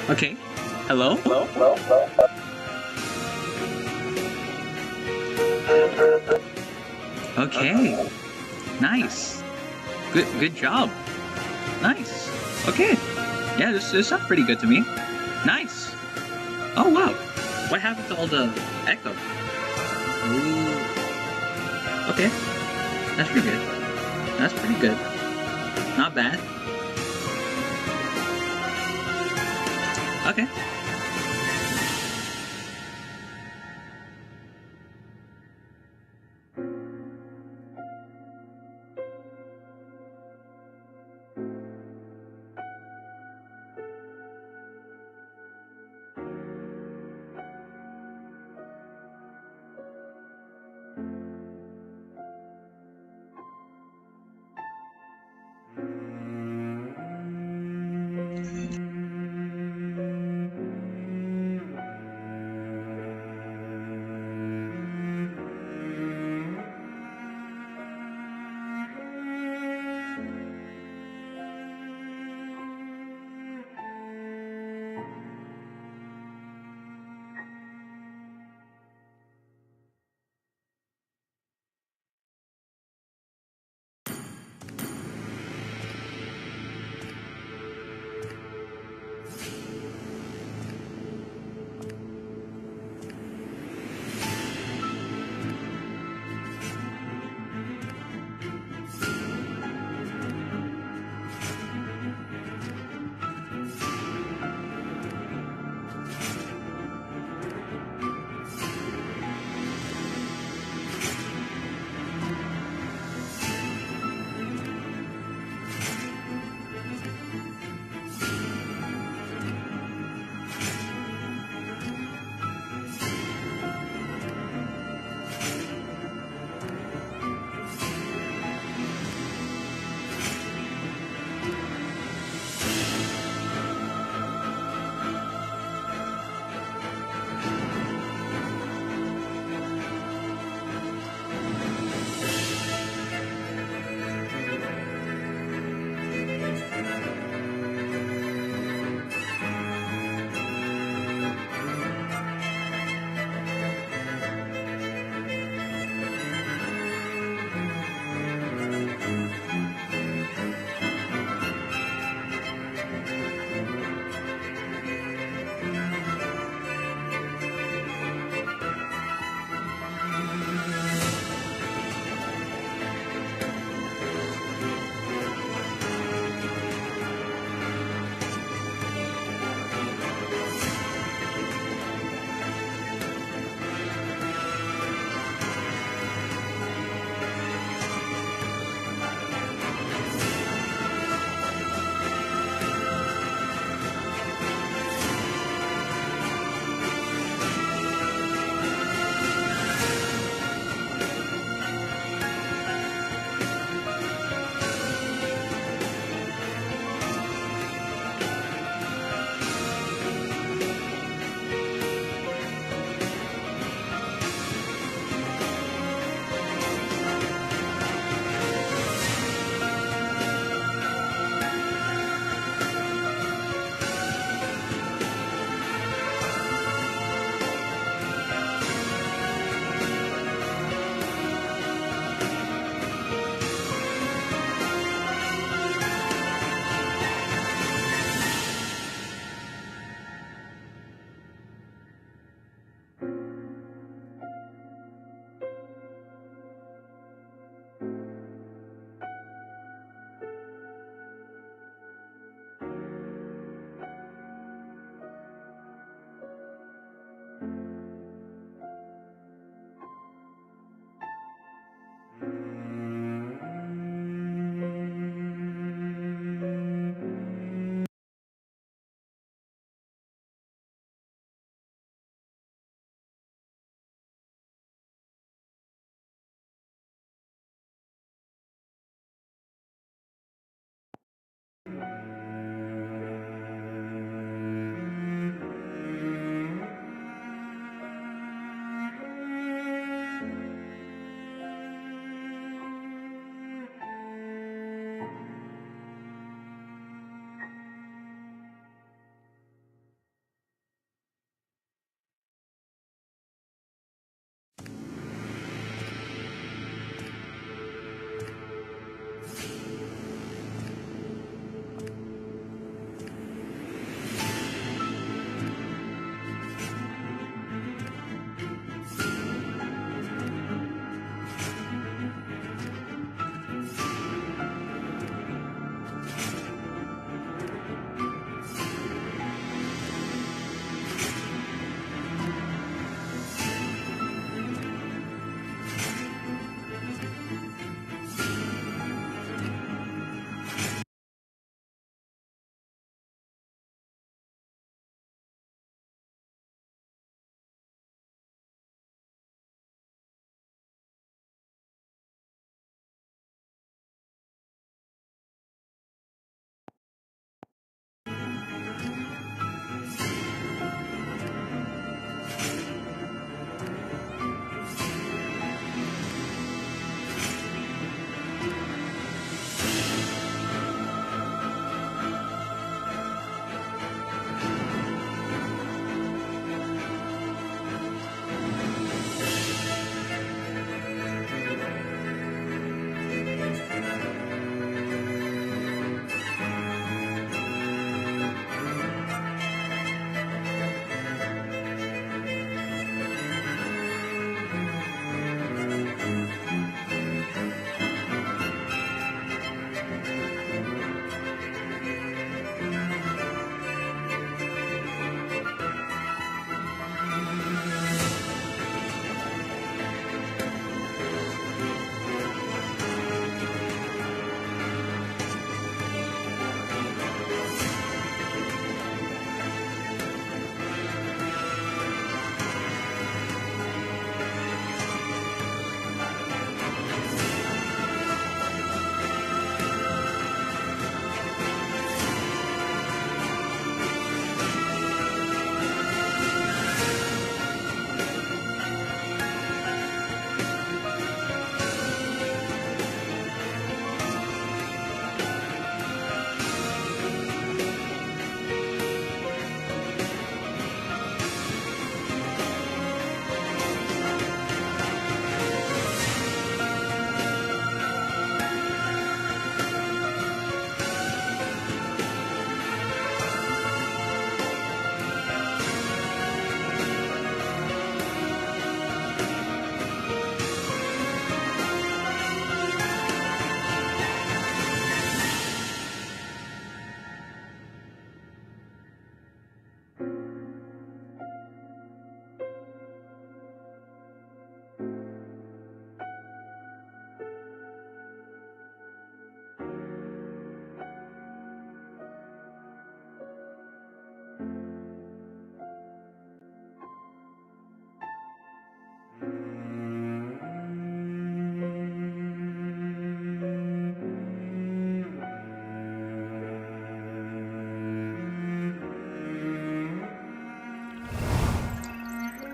Okay. Hello? Okay. Nice. Good job. Nice. Okay. Yeah, this sounds pretty good to me. Nice. Oh wow. What happened to all the echo? Ooh. Okay. That's pretty good. That's pretty good. Not bad. Okay.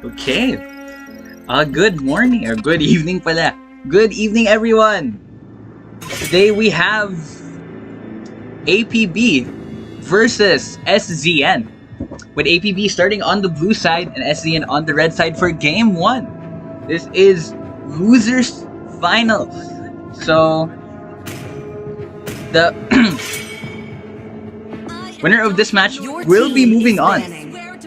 Okay. Good morning or good evening pala. Good evening, everyone. Today we have APB versus SZN, with APB starting on the blue side and SZN on the red side for game 1. This is losers finals. So the winner of this match will be moving on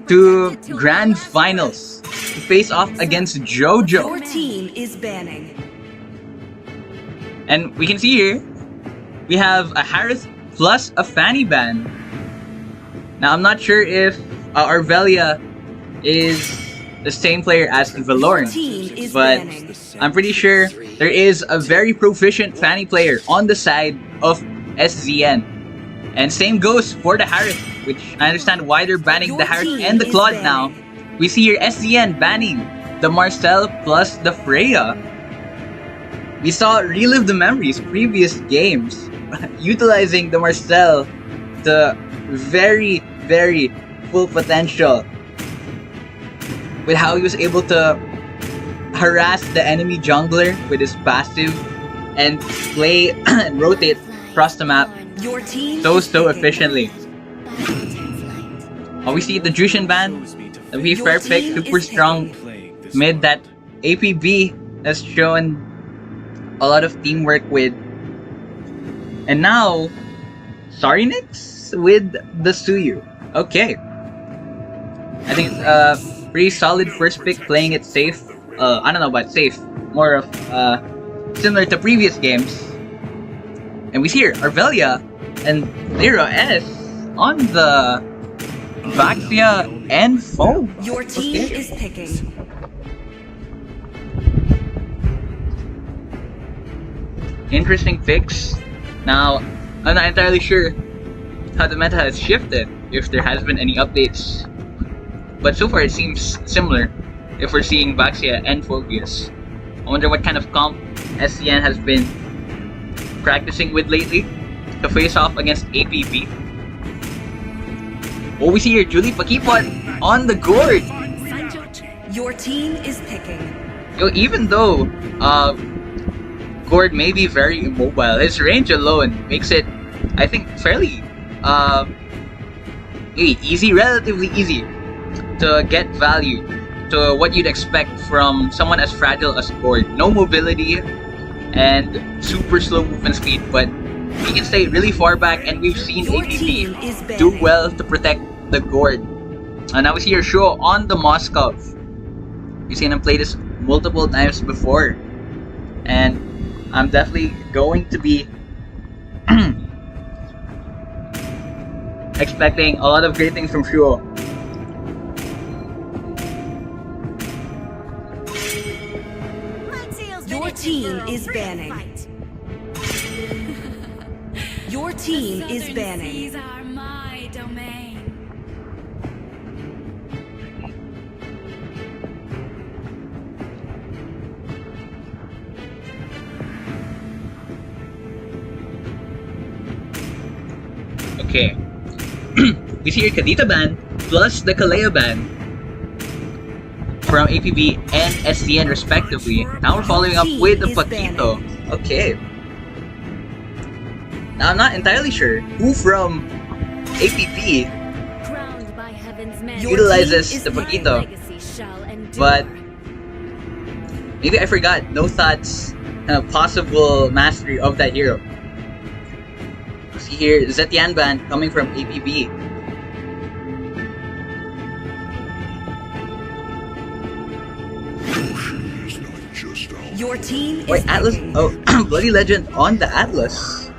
to grand finals to face off against JoJo. Your team is banning. And we can see here, we have a Harith plus a Fanny ban. Now, I'm not sure if Arvelia is the same player as Valorn, but I'm pretty sure there is a very proficient Fanny player on the side of SZN. And same goes for the Harith, which I understand why they're banning the Harith and the Claude now. We see here SZN banning the Marcel plus the Freya. We saw Relive the Memories previous games utilizing the Marcel to very, very full potential with how he was able to harass the enemy jungler with his passive and play and rotate across the map so efficiently. We see the Jushin ban, the V fair pick, super strong mid that APB has shown a lot of teamwork with. And now, Sarinix with the Suyu. Okay. I think it's a pretty solid first pick, playing it safe. I don't know about safe, more of similar to previous games. And we see here Arvelia and Lyra S on the Vaxia and Foam. Your team is picking. Interesting picks. Now, I'm not entirely sure how the meta has shifted, if there has been any updates. But so far it seems similar if we're seeing Vaxia and Focus. I wonder what kind of comp SZN has been practicing with lately to face off against APB. Oh, we see here Julie Pakipot on the gourd. Your team is picking. Yo, even though Gord may be very immobile, his range alone makes it, I think, fairly easy, relatively easy to get value to what you'd expect from someone as fragile as Gord. No mobility and super slow movement speed, but he can stay really far back, and we've seen APB do well to protect the Gord. And now we see your show on the Moscow. You've seen him play this multiple times before, and I'm definitely going to be expecting a lot of great things from Shuo. Your team is banning. Your team is banning. These are my domain. Okay. We see your Kadita ban plus the Kalea ban from APB and SZN respectively. Now we're following up with the Paquito. Okay. Now I'm not entirely sure who from APB utilizes the Paquito, but maybe I forgot. No thoughts, possible mastery of that hero. See here, Zetian ban coming from APB. Your team Wait, is Atlas? picking. Oh, Bloody Legend on the Atlas.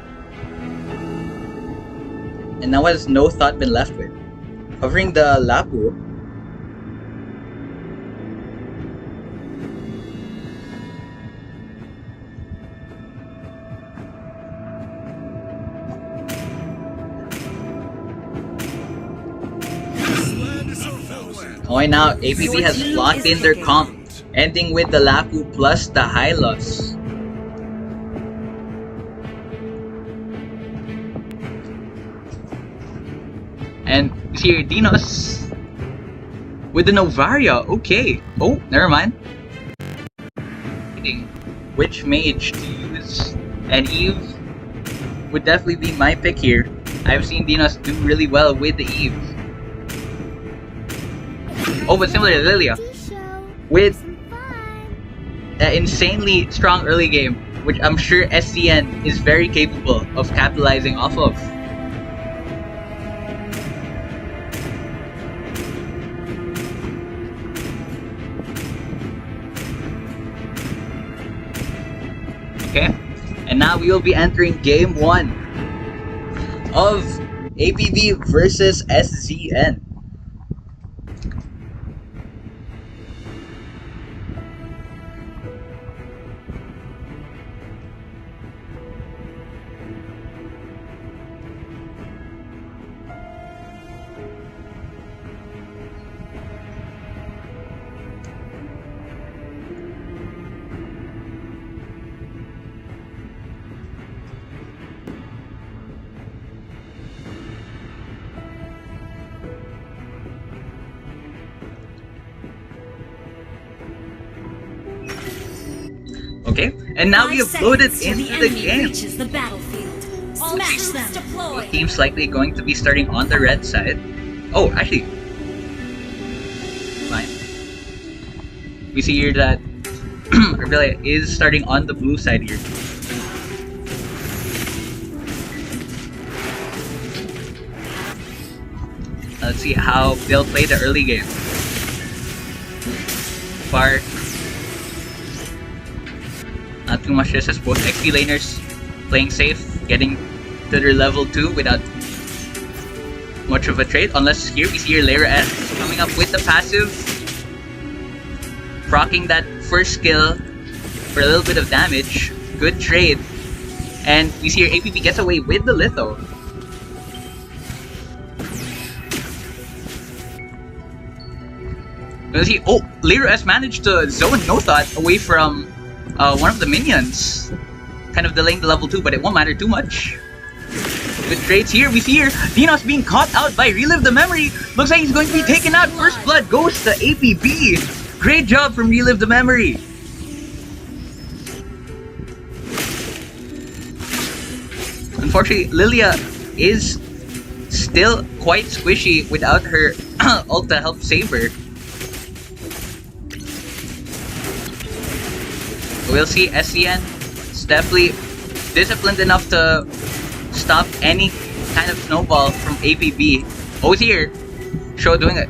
And now what has No Thought been left with? Covering the Lapu. Okay, now APB has locked in their comp, ending with the Lapu plus the Hylos. And here Dinos with the Novaria. Okay. Oh, never mind. Which mage to use, and Eve would definitely be my pick here. I've seen Dinos do really well with the Eve. Oh, but similar to Lilia, with an insanely strong early game, which I'm sure SZN is very capable of capitalizing off of. Okay, and now we will be entering game 1 of APB versus SZN. Okay, and now we have loaded into the game. The battlefield. Smash them. Both teams likely going to be starting on the red side. Oh, actually, fine. We see here that Arvelia is starting on the blue side here. Let's see how they'll play the early game. Far. Not too much just as both XP laners playing safe, getting to their level 2 without much of a trade. Unless here we see your Lyra S coming up with the passive, proccing that first skill for a little bit of damage. Good trade. And we see your APB gets away with the Litho. See, oh, Lyra S managed to zone No Thought away from one of the minions, kind of delaying the level 2, but it won't matter too much. Good trades here. We see here Dinos being caught out by Relive the Memory. Looks like he's going to be taken out. First blood goes to APB. Great job from Relive the Memory. Unfortunately, Lilia is still quite squishy without her ult to help save her. We'll see SZN is definitely disciplined enough to stop any kind of snowball from APB. O's here, Sho doing a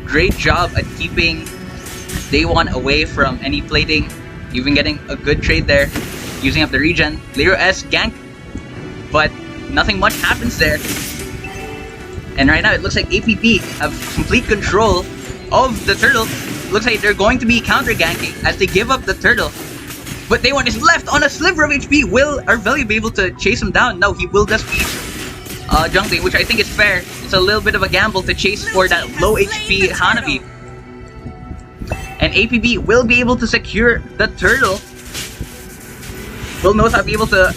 great job at keeping Day 1 away from any plating, even getting a good trade there, using up the regen. Lyra S gank, but nothing much happens there. And right now it looks like APB have complete control of the turtle. Looks like they're going to be counter ganking as they give up the turtle. But Day 1 is left on a sliver of HP. Will Arvelia be able to chase him down? No, he will just be jungling, which I think is fair. It's a little bit of a gamble to chase for that low HP Hanabi. And APB will be able to secure the turtle. Will No Thought be able to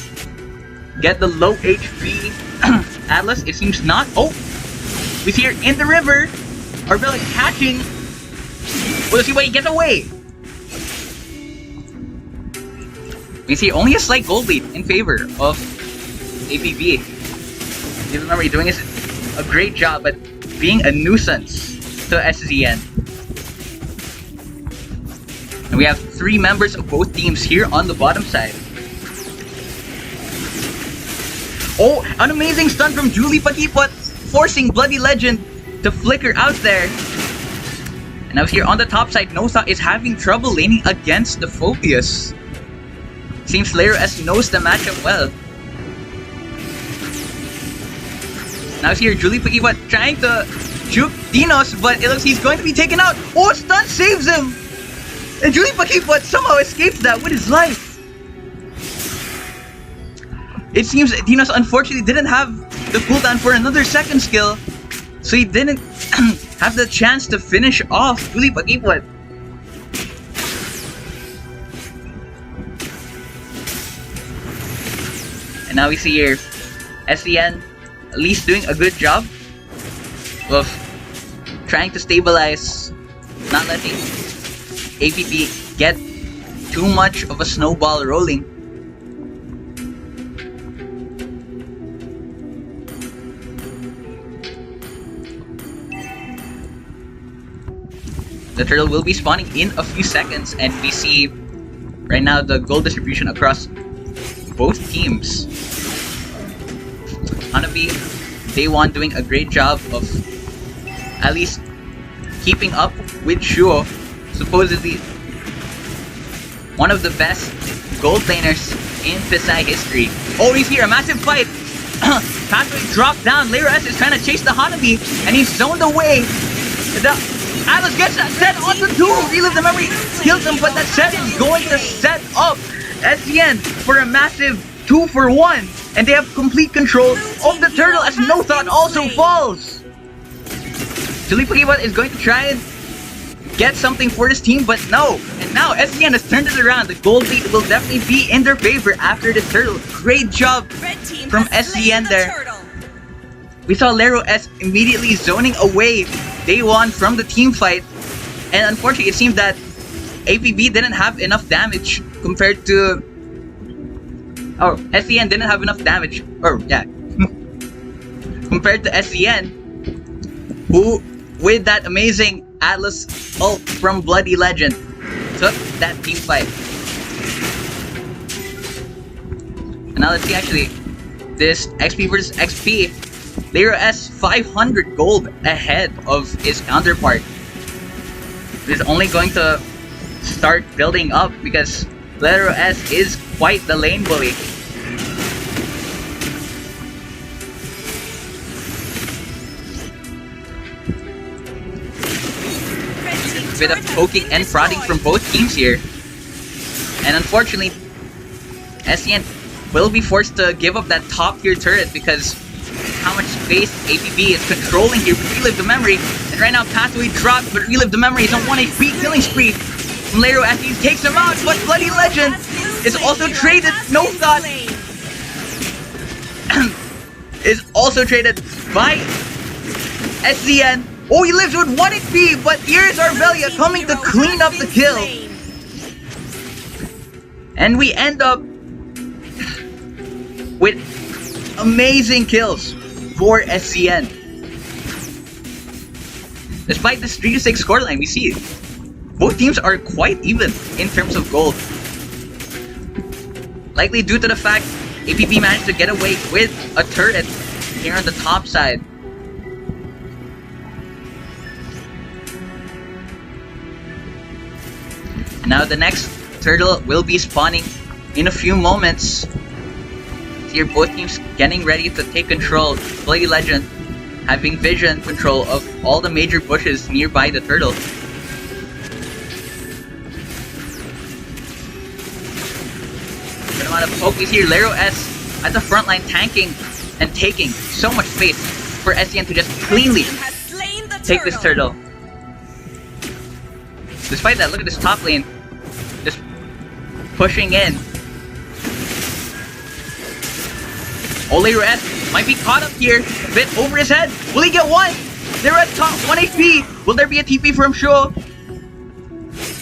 get the low HP Atlas? It seems not. Oh! We see her in the river. Arvelia catching. We'll see why he gets away. We see only a slight gold lead in favor of APB. You remember he's doing a great job at being a nuisance to SZN. And we have 3 members of both teams here on the bottom side. Oh, an amazing stun from Julie Patipot, forcing Bloody Legend to flicker out there. And now here on the top side, No Thought is having trouble laning against the Phobius. Seems Lyra S knows the matchup well. Now here, Julie Pakiwa trying to juke Dinos, but it looks he's going to be taken out. Oh, stun saves him! And Julie Pakiwa somehow escapes that with his life. It seems Dinos unfortunately didn't have the cooldown for another second skill, so he didn't have the chance to finish off Julie Pakiwa. And now we see here SZN at least doing a good job of trying to stabilize not letting APB get too much of a snowball rolling. The turtle will be spawning in a few seconds, and we see right now the gold distribution across both teams. Hanabi, Day One doing a great job of at least keeping up with Shuo, supposedly one of the best gold laners in PCS history. Oh, he's here, a massive fight! Pathway dropped down, Lero S is trying to chase the Hanabi, and he's zoned away. The Atlas gets that set onto 2, Relive the Memory kills him, but that set is going to set up SZN for a massive 2-for-1, and they have complete control of the turtle as No Thought also falls. Tulipakiba is going to try and get something for this team, but no. And now SZN has turned it around. The gold lead will definitely be in their favor after the turtle. Great job from SZN there. We saw Lero S immediately zoning away Day One from the team fight, and unfortunately it seemed that APB didn't have enough damage compared to... Oh, SZN didn't have enough damage, or yeah, compared to SZN, who, with that amazing Atlas ult from Bloody Legend, took that team fight. And now let's see actually, this XP versus XP, Lero S 500 gold ahead of his counterpart. This is only going to start building up because Lero S is quite the lane bully. A bit of poking and prodding from both teams here. And unfortunately, SZN will be forced to give up that top tier turret because how much space APB is controlling here with Relive the Memory. And right now Pathway dropped, but Relive the Memory is on 1 HP killing spree from Lero as he takes him out, but Bloody Legend is also traded. No Thought is also traded by SZN. Oh, he lives with 1 HP, but here's Arbelia coming to clean up the kill. And we end up with amazing kills for SZN. Despite this 3-6 scoreline, we see both teams are quite even in terms of gold. Likely due to the fact APB managed to get away with a turret here on the top side. And now the next turtle will be spawning in a few moments. Here both teams getting ready to take control. Bloody Legend having vision control of all the major bushes nearby the turtle. Good amount of pokies here. Lero S at the front line tanking and taking so much space for SZN to just cleanly take this turtle. Despite that, look at this top lane. Just pushing in. Lero S might be caught up here, a bit over his head. Will he get one? Lero S top 1 HP. Will there be a TP from Shuo?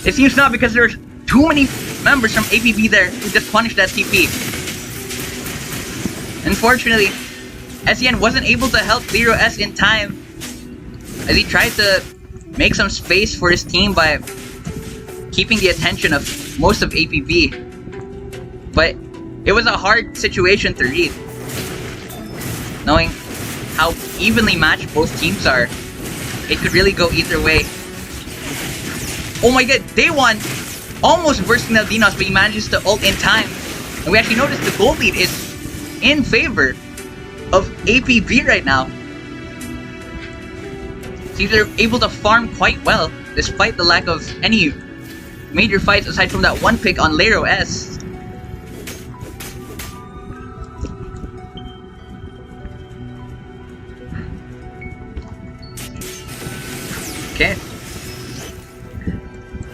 It seems not, because there's too many members from APB there who just punished that TP. Unfortunately, SZN wasn't able to help Lero S in time as he tried to make some space for his team by keeping the attention of most of APB. But it was a hard situation to read, knowing how evenly matched both teams are. It could really go either way. Oh my god, Day One almost bursting the Dinos, but he manages to ult in time. And we actually noticed the gold lead is in favor of APB right now. Seems they're able to farm quite well, despite the lack of any major fights aside from that one pick on Lero S. Okay.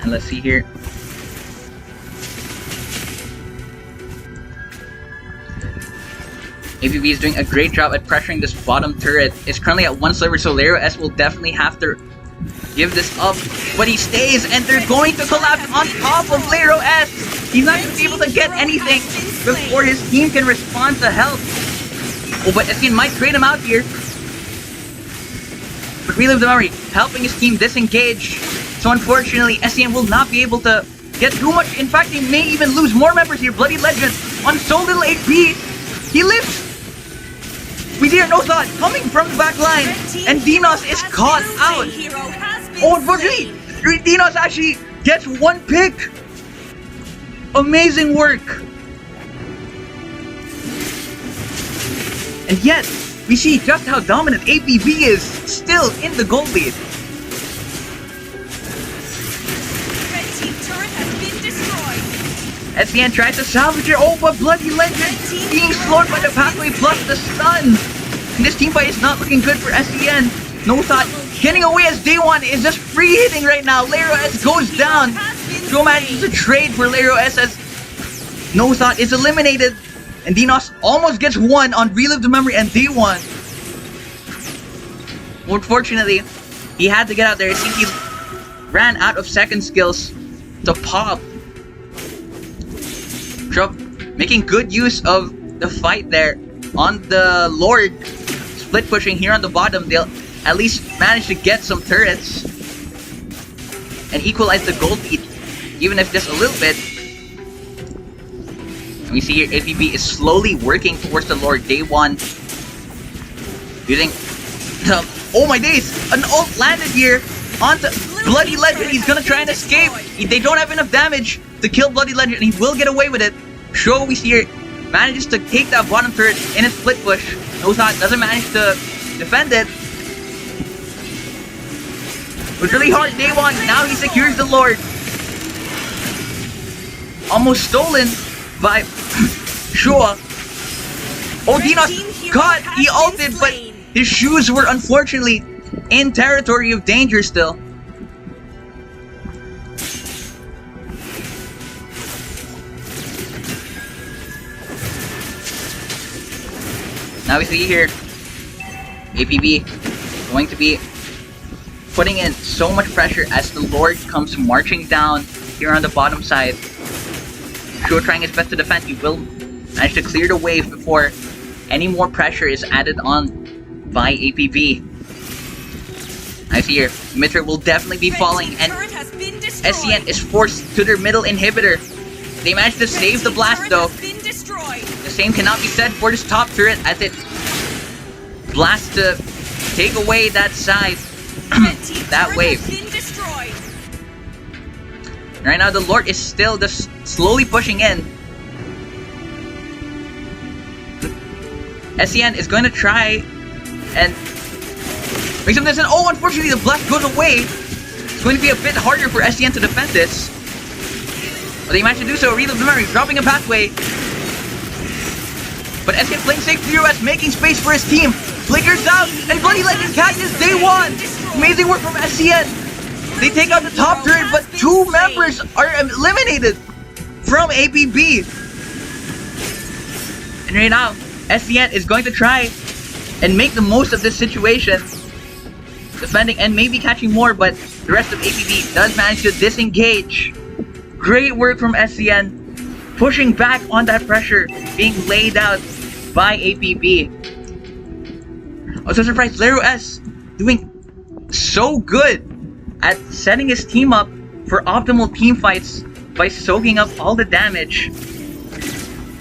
And let's see here. APB is doing a great job at pressuring this bottom turret. It's currently at 1 sliver, so Lero S will definitely have to give this up, but he stays, and they're going to collapse on top of Lero S. He's not going to be able to get anything before his team can respond to help. Oh, but SZN might trade him out here. But Relive the Memory, helping his team disengage. So unfortunately, SZN will not be able to get too much. In fact, they may even lose more members here. Bloody Legend on so little HP. He lives. We hear No Thought coming from the back line, and Dinos is caught out. Oh, unfortunately, Dinos actually gets one pick. Amazing work. And yet, we see just how dominant APB is still in the gold lead. SZN tries to salvage it. Oh, but Bloody Legend being slowed by the pathway plus the stun. And this team fight is not looking good for SZN. No Thought getting away as Day One is just free hitting right now. Lero S goes down. Joe manages to trade for Lero S as No Thought is eliminated. And Dinos almost gets one on Relive the Memory and Day One. Unfortunately, he had to get out there. It seems he ran out of second skills to pop. Trup making good use of the fight there on the Lord. Split pushing here on the bottom. They'll at least manage to get some turrets and equalize the gold lead, even if just a little bit. And we see here APB is slowly working towards the Lord. Day One using the, oh my days, an ult landed here onto Bloody Legend. He's gonna try and escape. They don't have enough damage to kill Bloody Legend, and he will get away with it. Sho, we see here, manages to take that bottom turret in a split push. No Thought doesn't manage to defend it. It was really hard. Day One, now he secures the Lord. Almost stolen by Sho. Oh, Dinos caught. He ulted, but his shoes were unfortunately in territory of danger still. Now we see here, APB going to be putting in so much pressure as the Lord comes marching down here on the bottom side. Sure, trying his best to defend. He will manage to clear the wave before any more pressure is added on by APB. I see here, Mitra will definitely be falling, and SZN is forced to their middle inhibitor. They managed to save the blast though. The same cannot be said for this top turret as it blasts to take away that side, that wave. Right now the Lord is still just slowly pushing in. SZN is going to try and make some distance. Oh, unfortunately the blast goes away. It's going to be a bit harder for SZN to defend this. But they managed to do so. Relive the Memory dropping a pathway. But SZN playing safe through us, making space for his team. Flickers out, and Bloody Legend catches Day One. Amazing work from SZN. They take out the top turret, but two members are eliminated from APB. And right now, SZN is going to try and make the most of this situation. Defending and maybe catching more, but the rest of APB does manage to disengage. Great work from SZN. Pushing back on that pressure being laid out by APB. I was so surprised. Lero S doing so good at setting his team up for optimal team fights by soaking up all the damage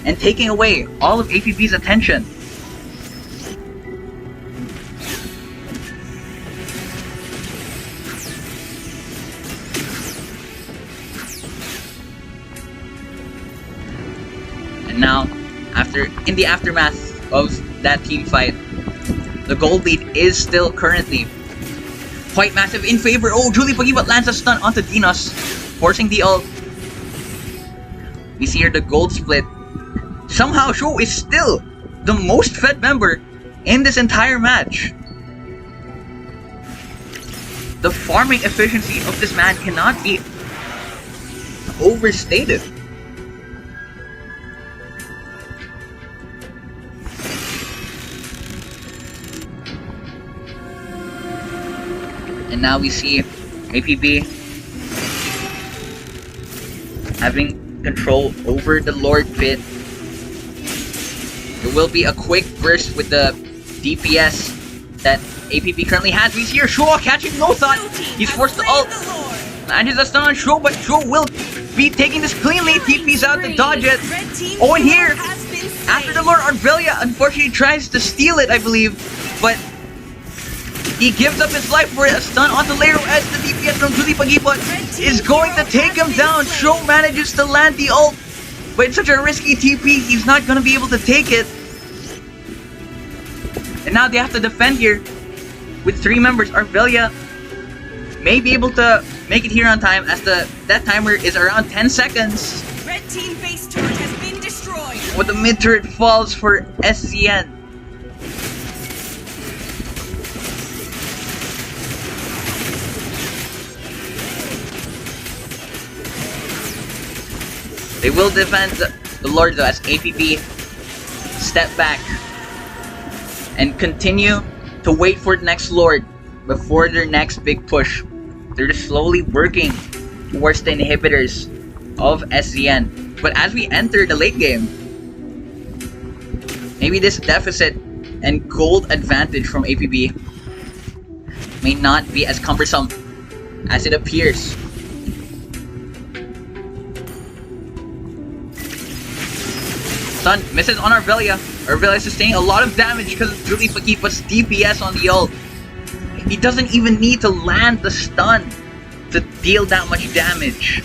and taking away all of APB's attention. And now, in the aftermath of that team fight, the gold lead is still currently quite massive in favor. Oh, Julie Pagibat lands a stun onto Dinos, forcing the ult. We see here the gold split. Somehow Sho is still the most fed member in this entire match. The farming efficiency of this man cannot be overstated. And now we see APB having control over the Lord pit. There will be a quick burst with the DPS that APB currently has. We see here Shuo catching no thought. He's forced to ult. Lands a stun on Shuo, but Shuo will be taking this cleanly. TP's out to dodge it. Oh, and here, after the Lord, Arvelia unfortunately tries to steal it, I believe. But he gives up his life for it. A stun onto Lero as the DPS from Tuti Pagipot is going to take him down. Shuo manages to land the ult. But it's such a risky TP, he's not going to be able to take it. And now they have to defend here with 3 members. Arvelia may be able to make it here on time as the death timer is around 10 seconds. Red team base turret has been destroyed. When the mid turret falls for SZN. They will defend the Lord though as APB step back and continue to wait for the next Lord before their next big push. They're just slowly working towards the inhibitors of SZN. But as we enter the late game, maybe this deficit and gold advantage from APB may not be as cumbersome as it appears. Stun misses on Arvelia. Arvelia is sustaining a lot of damage because of Tuti Pagipot's DPS on the ult. He doesn't even need to land the stun to deal that much damage.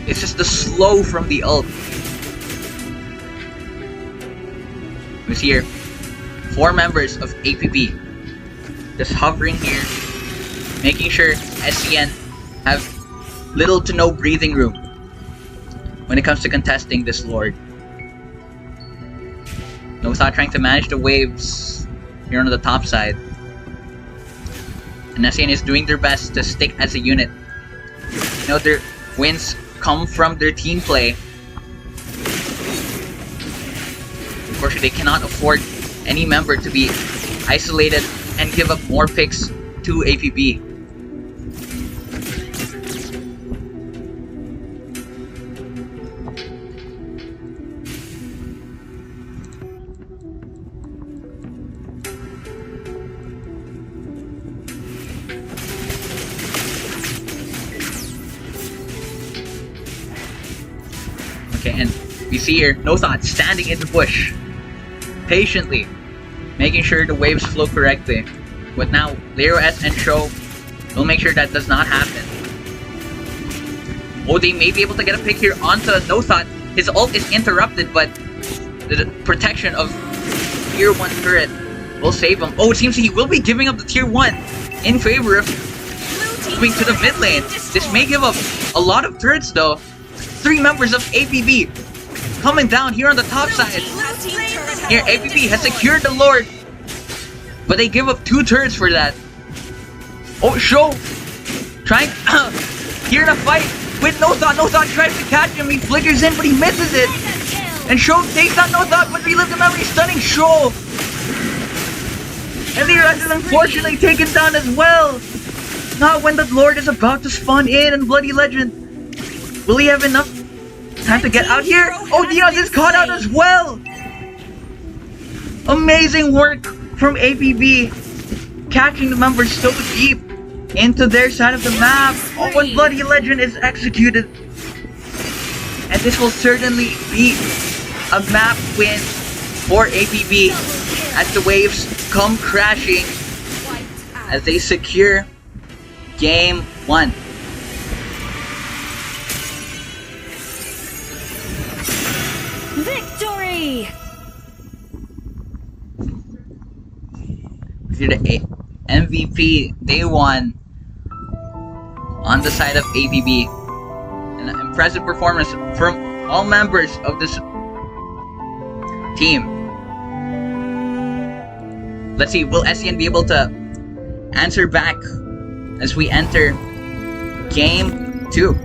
It's just the slow from the ult. We see here 4 members of APB just hovering here, making sure SZN have little to no breathing room when it comes to contesting this Lord. No thought trying to manage the waves here on the top side. And SZN is doing their best to stick as a unit. You know, their wins come from their team play. Unfortunately, they cannot afford any member to be isolated and give up more picks to APB. Okay, and we see here No Thought standing in the bush, patiently making sure the waves flow correctly. But now Lero S and Sho will make sure that does not happen. Oh, they may be able to get a pick here onto No Thought. His ult is interrupted, but the protection of tier 1 turret will save him. Oh, it seems he will be giving up the tier 1 in favor of moving to the mid lane. This may give up a lot of turrets though. 3 members of APB coming down here on the top side. Here, APB has secured the Lord, but they give up 2 turrets for that. Oh, Sho trying here in a fight with No Thought. No Thought tries to catch him. He flickers in, but he misses it. And Sho takes down No Thought, but relives the memory, stunning Sho. And Lero is unfortunately taken down as well. Not when the Lord is about to spawn in Bloody Legend. Will he have enough time to get out here? Oh, Diaz is caught out as well! Amazing work from APB, catching the members so deep into their side of the map. Oh, and Bloody Legend is executed. And this will certainly be a map win for APB as the waves come crashing as they secure Game 1. Victory! You're the MVP day 1 on the side of APB. An impressive performance from all members of this team. Let's see, will SZN be able to answer back as we enter Game 2?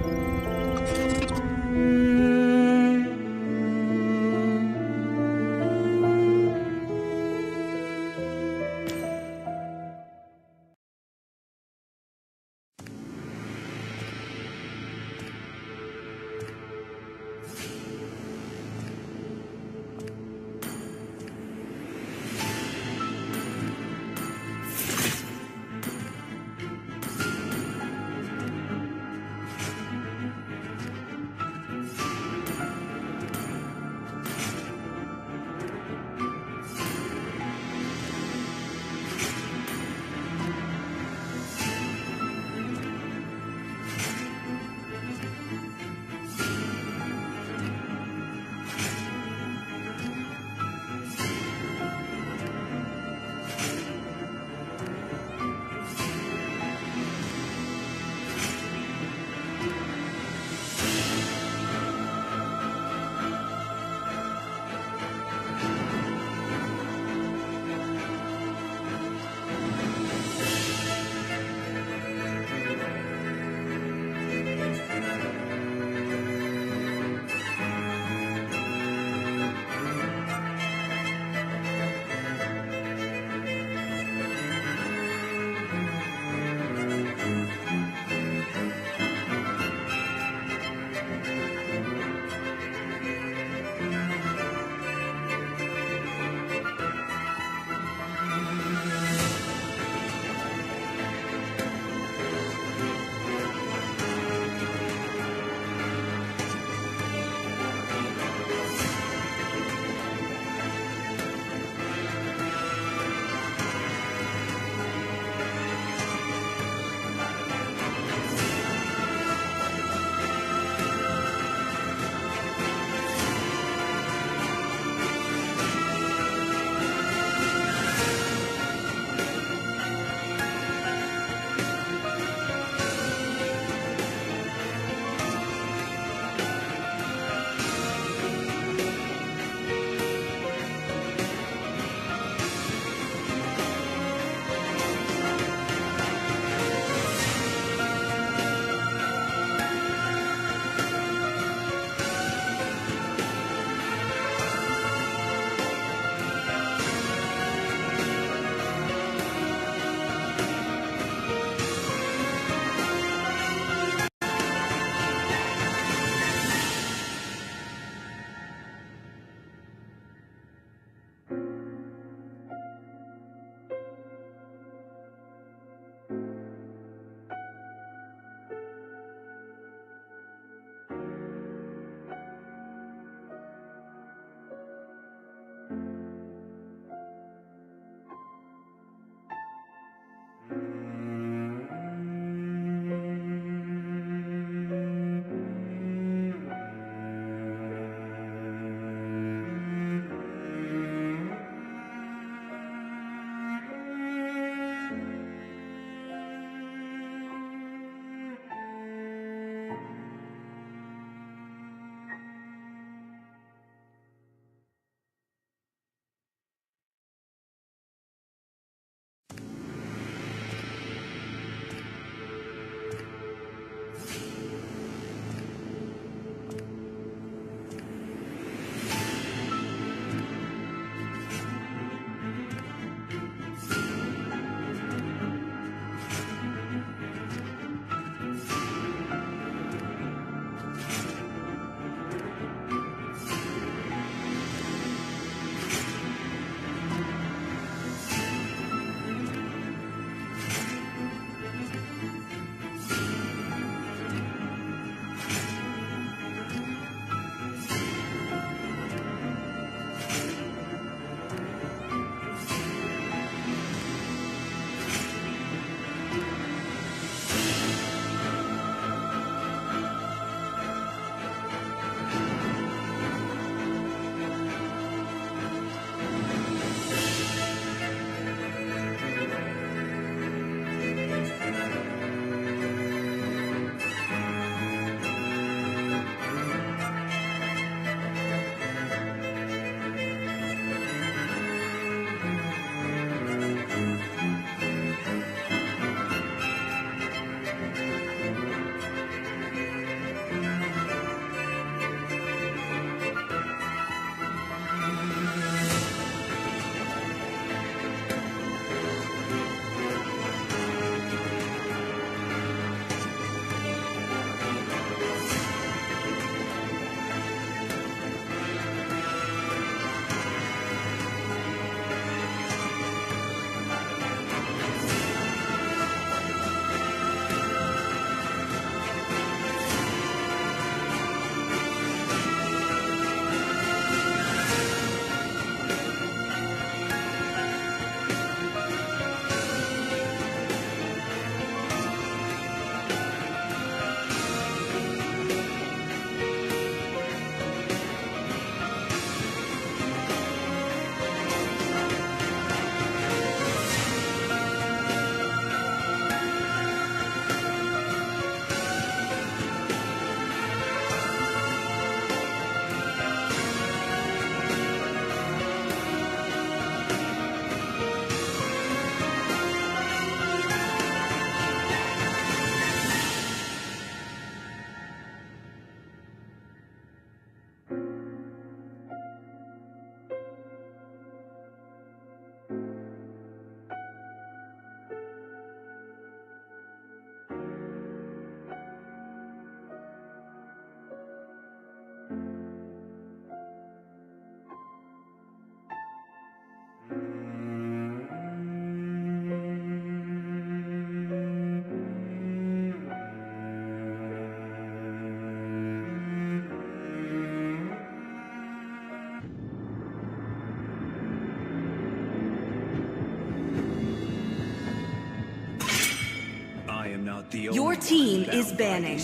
Your team is banning.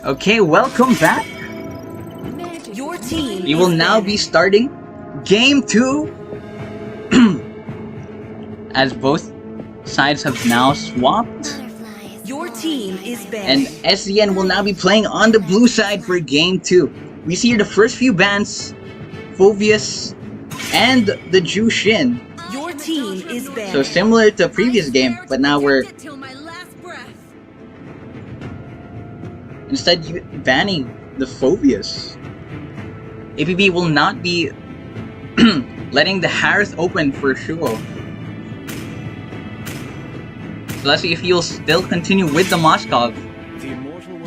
Okay, welcome back. Your team We will is now banning. be starting Game 2. As both sides have now swapped. Your team is And banning. SZN will now be playing on the blue side for Game 2. We see here the first few bans, Phobius and the Jushin. Your team is banning. So similar to previous game, but now we're instead banning the Phobius. APB will not be letting the Harris open for Shuo. So let's see if he'll still continue with the Moskov.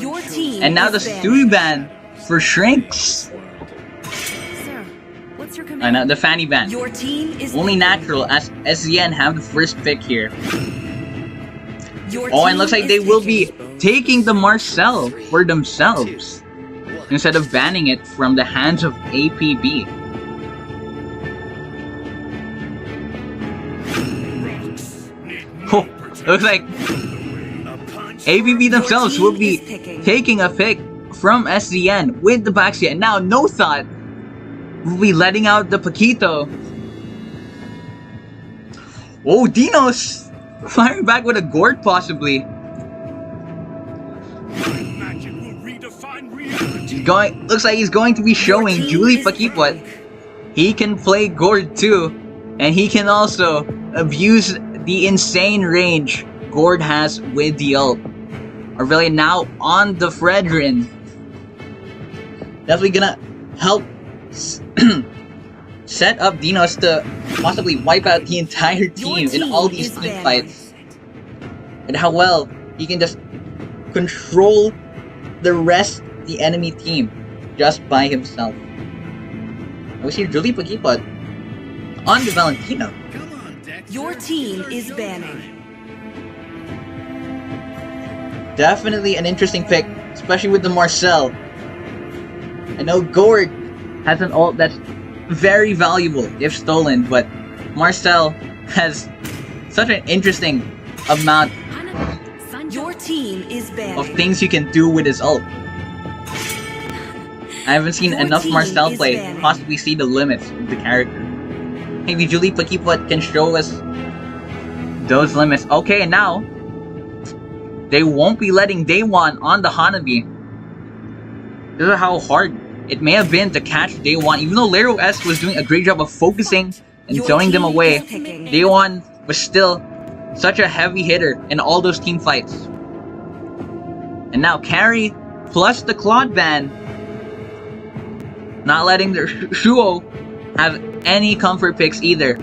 Your team And now the is Stewie ban for Shrinks. Sir, what's your And command? the Fanny ban. Your team is Only natural as SZN have the first pick here. Your Oh, and team looks like is they will be picking. taking the Marcel for themselves instead of banning it from the hands of APB. Oh, looks like APB themselves will be taking a pick from SZN with the backseat. And now No Thought will be letting out the Paquito. Oh, Dinos firing back with a Gord possibly. Going, looks like he's going to be showing team Julie is Pakipot he can play Gord too, and he can also abuse the insane range Gord has with the ult. Aurelia now on the Fredrin. Definitely gonna help set up Dinos to possibly wipe out the entire team in all these is team banned. fights. And how well he can just control the rest of the enemy team just by himself. We see Julie Pakipot on the Valentino. Your team is banning. Definitely an interesting pick, especially with the Marcel. I know Gord has an ult that's very valuable if stolen, but Marcel has such an interesting amount Your team is banning. of things you can do with his ult. I haven't seen Your enough team Marcel is play banning. to possibly see the limits of the character. Maybe Julie Pakipot can show us those limits. Okay, and now they won't be letting Daewon on the Hanabi. This is how hard it may have been to catch Daewon, even though Lero S was doing a great job of focusing and Your throwing them team away. is picking. Daewon was still such a heavy hitter in all those team fights. And now Carry plus the Claude ban, not letting their Shuo have any comfort picks either.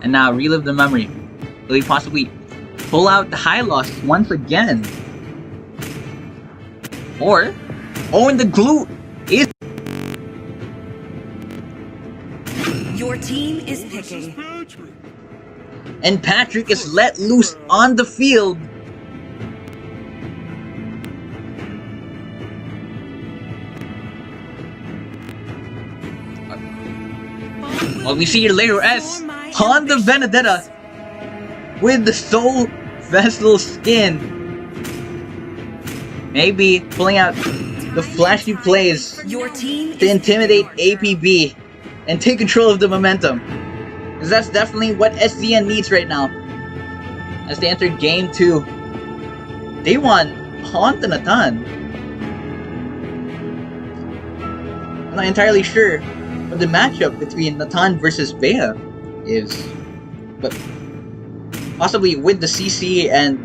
And now relive the memory. Will he possibly pull out the high loss once again? Or, oh, and the glue is. Your team is picking. And Patrick is let loose on the field. Well, we see here later S on the Benedetta with the Soul Vessel skin. Maybe pulling out the flashy plays Your team to is intimidate picking. APB and take control of the momentum. Because that's definitely what SZN needs right now. As they enter Game 2. They won on the Natan. I'm not entirely sure what the matchup between Natan versus Bea is. But possibly with the CC and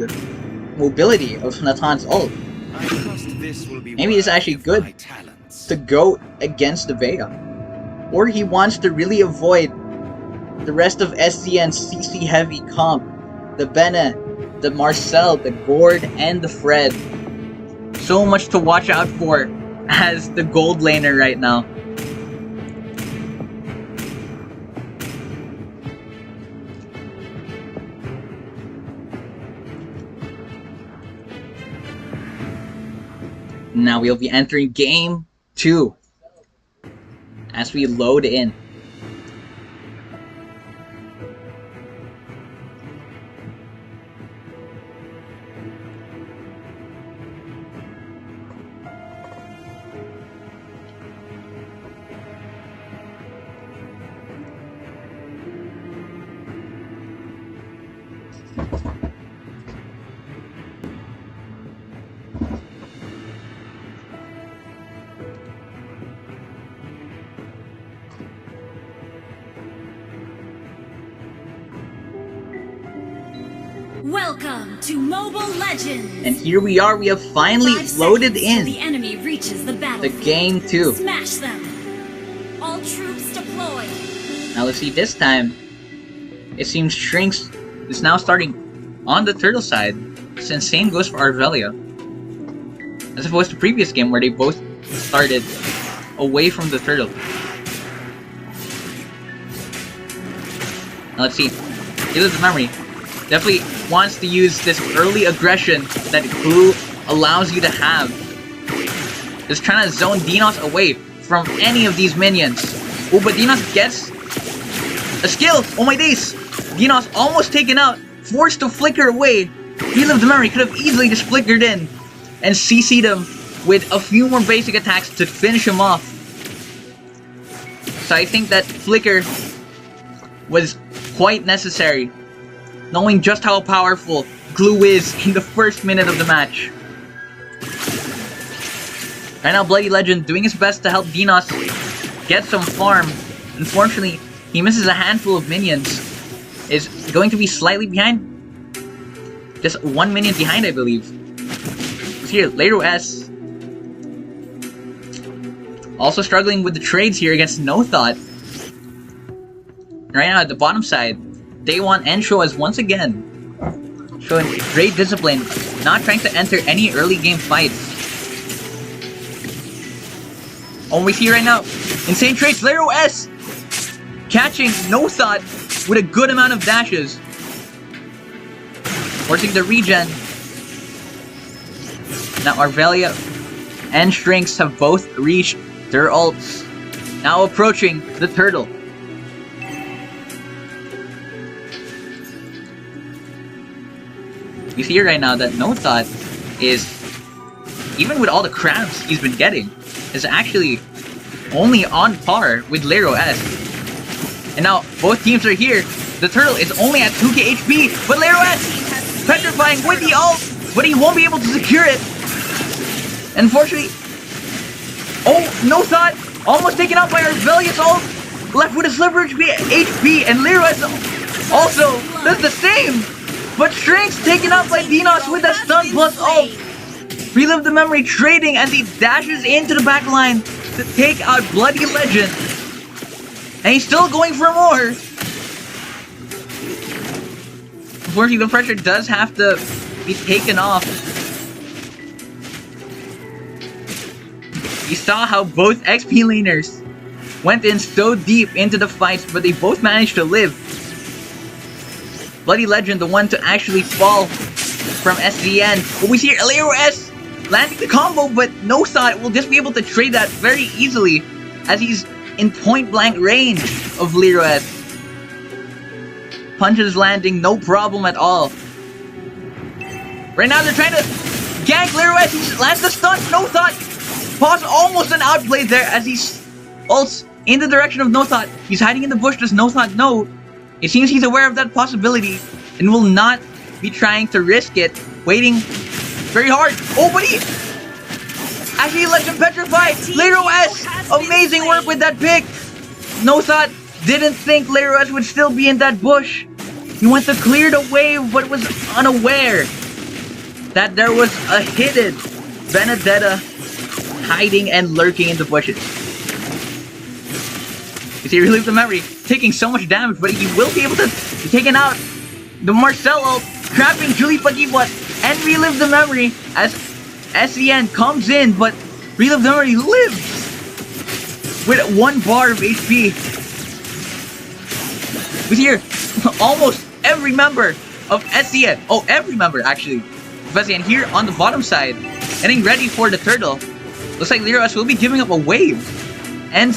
mobility of Natan's ult, maybe it's actually good to go against the Bea. Or he wants to really avoid the rest of SZN's CC heavy comp. The Bene, the Marcel, the Gord, and the Fred. So much to watch out for as the gold laner right now. Now we'll be entering Game 2 as we load in. Welcome to Mobile Legends. And here we are, we have finally 5 loaded seconds till in the enemy reaches the the battlefield. game 2. Smash them. All troops deployed. Now let's see, this time, it seems Shrinks is now starting on the turtle side, since same goes for Arvelia. As opposed to previous game where they both started away from the turtle. Now let's see, Heal of the Memory definitely wants to use this early aggression that Glue allows you to have. Just trying to zone Dinos away from any of these minions. Oh, but Dinos gets a skill! Oh my days! Dinos almost taken out, forced to flicker away. Heal of the Memory could have easily just flickered in and CC'd him with a few more basic attacks to finish him off. So I think that flicker was quite necessary, knowing just how powerful Glue is in the first minute of the match. Right now, Bloody Legend doing his best to help Dinos get some farm. Unfortunately, he misses a handful of minions. Is going to be slightly behind. Just 1 minion behind, I believe. Here, Lero S. Also struggling with the trades here against No Thought. Right now, at the bottom side, Day 1 Ensho is once again showing great discipline, not trying to enter any early game fights. Oh, we see right now, insane trades, Lero S catching No Thought with a good amount of dashes. Forcing the regen. Now Arvelia and Shrinks have both reached their ults. Now approaching the turtle. You see here right now that No Thought is, even with all the crabs he's been getting, is actually only on par with Lero S. And now both teams are here. The turtle is only at 2k HP, but Lero S petrifying with the ult, but he won't be able to secure it. Unfortunately, oh, No Thought almost taken out by Arvelia's ult, left with a sliver HP, and Lero S also does the same. But Shrinks taken out by Dinos with a stun plus ult. Relive the Memory trading as he dashes into the back line to take out Bloody Legend. And he's still going for more. Unfortunately, the pressure does have to be taken off. You saw how both XP laners went in so deep into the fights, but they both managed to live. Bloody Legend, the one to actually fall from SZN. But we see Lero S landing the combo, but No Thought will just be able to trade that very easily as he's in point-blank range of Lero S. Punches landing, no problem at all. Right now they're trying to gank Lero S. He lands the stun. No Thought. Pause almost an outplay there as he ults in the direction of No Thought. He's hiding in the bush. Does No Thought know? It seems he's aware of that possibility and will not be trying to risk it. Waiting very hard. Oh, but he actually lets him petrify. Lero S, amazing work with that pick. No Thought didn't think Lero S would still be in that bush. He went to clear the wave, but was unaware that there was a hidden Benedetta hiding and lurking in the bushes. You see, Relive the Memory taking so much damage, but he will be able to be taken out. The Marcel ult trapping Julie Pagibot and Relive the Memory as SZN comes in, but Relive the Memory lives with 1 bar of HP. We see here almost every member of SZN, oh, every member actually, of SZN here on the bottom side, getting ready for the turtle. Looks like Lero S will be giving up a wave and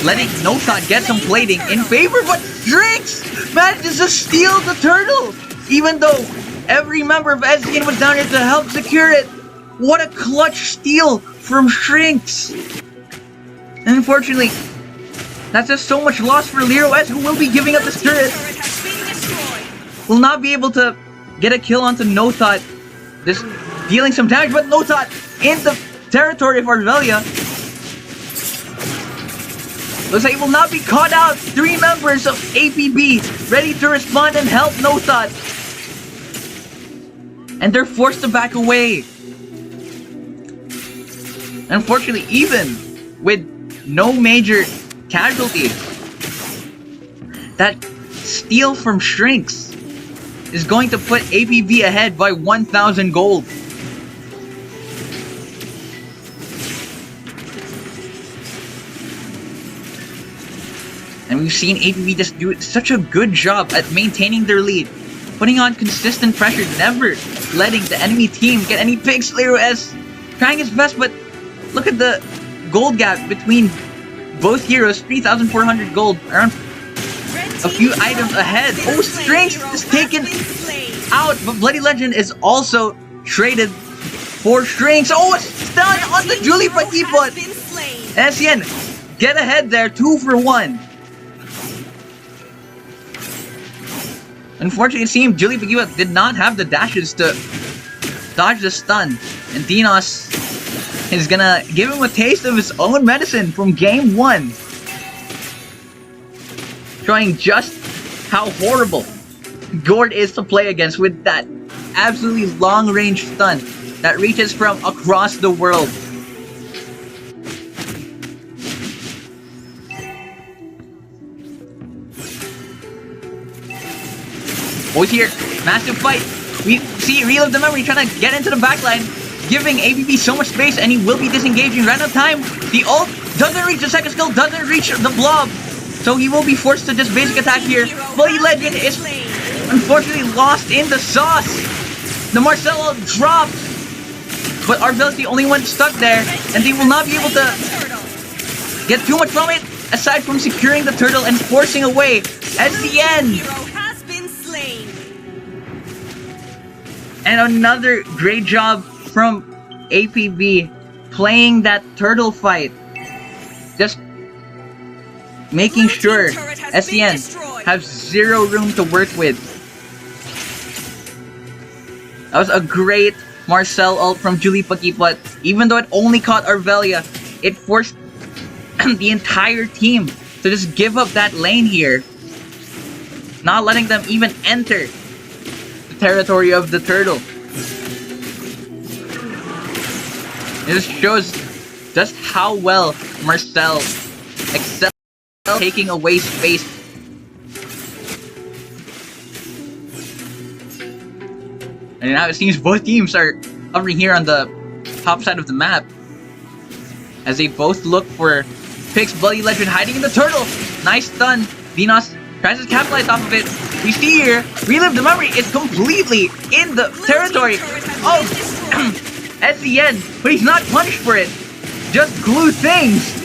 letting No Thought get some plating in favor, but Shrinks manages to steal the turtle, even though every member of SZN was down here to help secure it. What a clutch steal from Shrinks. And unfortunately, that's just so much loss for Lero S, who will be giving up this turret. Will not be able to get a kill onto No Thought, just dealing some damage, but No Thought in the territory of Arvelia. Looks like he will not be caught out. 3 members of APB ready to respond and help No Thought. And they're forced to back away. Unfortunately, even with no major casualties, that steal from Shrinks is going to put APB ahead by 1,000 gold. And we've seen APB just do such a good job at maintaining their lead, putting on consistent pressure, never letting the enemy team get any picks. Lero S trying his best, but look at the gold gap between both heroes, 3,400 gold, around a few items ahead. Oh, Strength is taken out, but Bloody Legend is also traded for Strength. Oh, a stun on the Julie Pakipot! SZN, get ahead there, 2 for 1. Unfortunately, it seemed Julie Pakipot did not have the dashes to dodge the stun, and Dinos is gonna give him a taste of his own medicine from game 1. Showing just how horrible Gord is to play against with that absolutely long-range stun that reaches from across the world. Boys here, massive fight. We see Relive the Memory trying to get into the backline, giving APB so much space, and he will be disengaging right on time. The ult doesn't reach the second skill, doesn't reach the blob, so he will be forced to just basic attack here. Bloody Legend is unfortunately lost in the sauce. The Marcelo drops, but Arvel's the only one stuck there, and they will not be able to get too much from it, aside from securing the turtle and forcing away SZN. And another great job from APB playing that turtle fight. Just making sure SZN have zero room to work with. That was a great Marcel ult from Julie Pakipot. Even though it only caught Arvelia, it forced the entire team to just give up that lane here, not letting them even enter the territory of the turtle. It just shows just how well Marcel excels taking away space. And now it seems both teams are over here on the top side of the map, as they both look for picks. Bloody Legend hiding in the turtle. Nice stun. Dinos tries to capitalize off of it. We see here, Relive the Memory is completely in the territory of SZN, but he's not punished for it. Just glue things.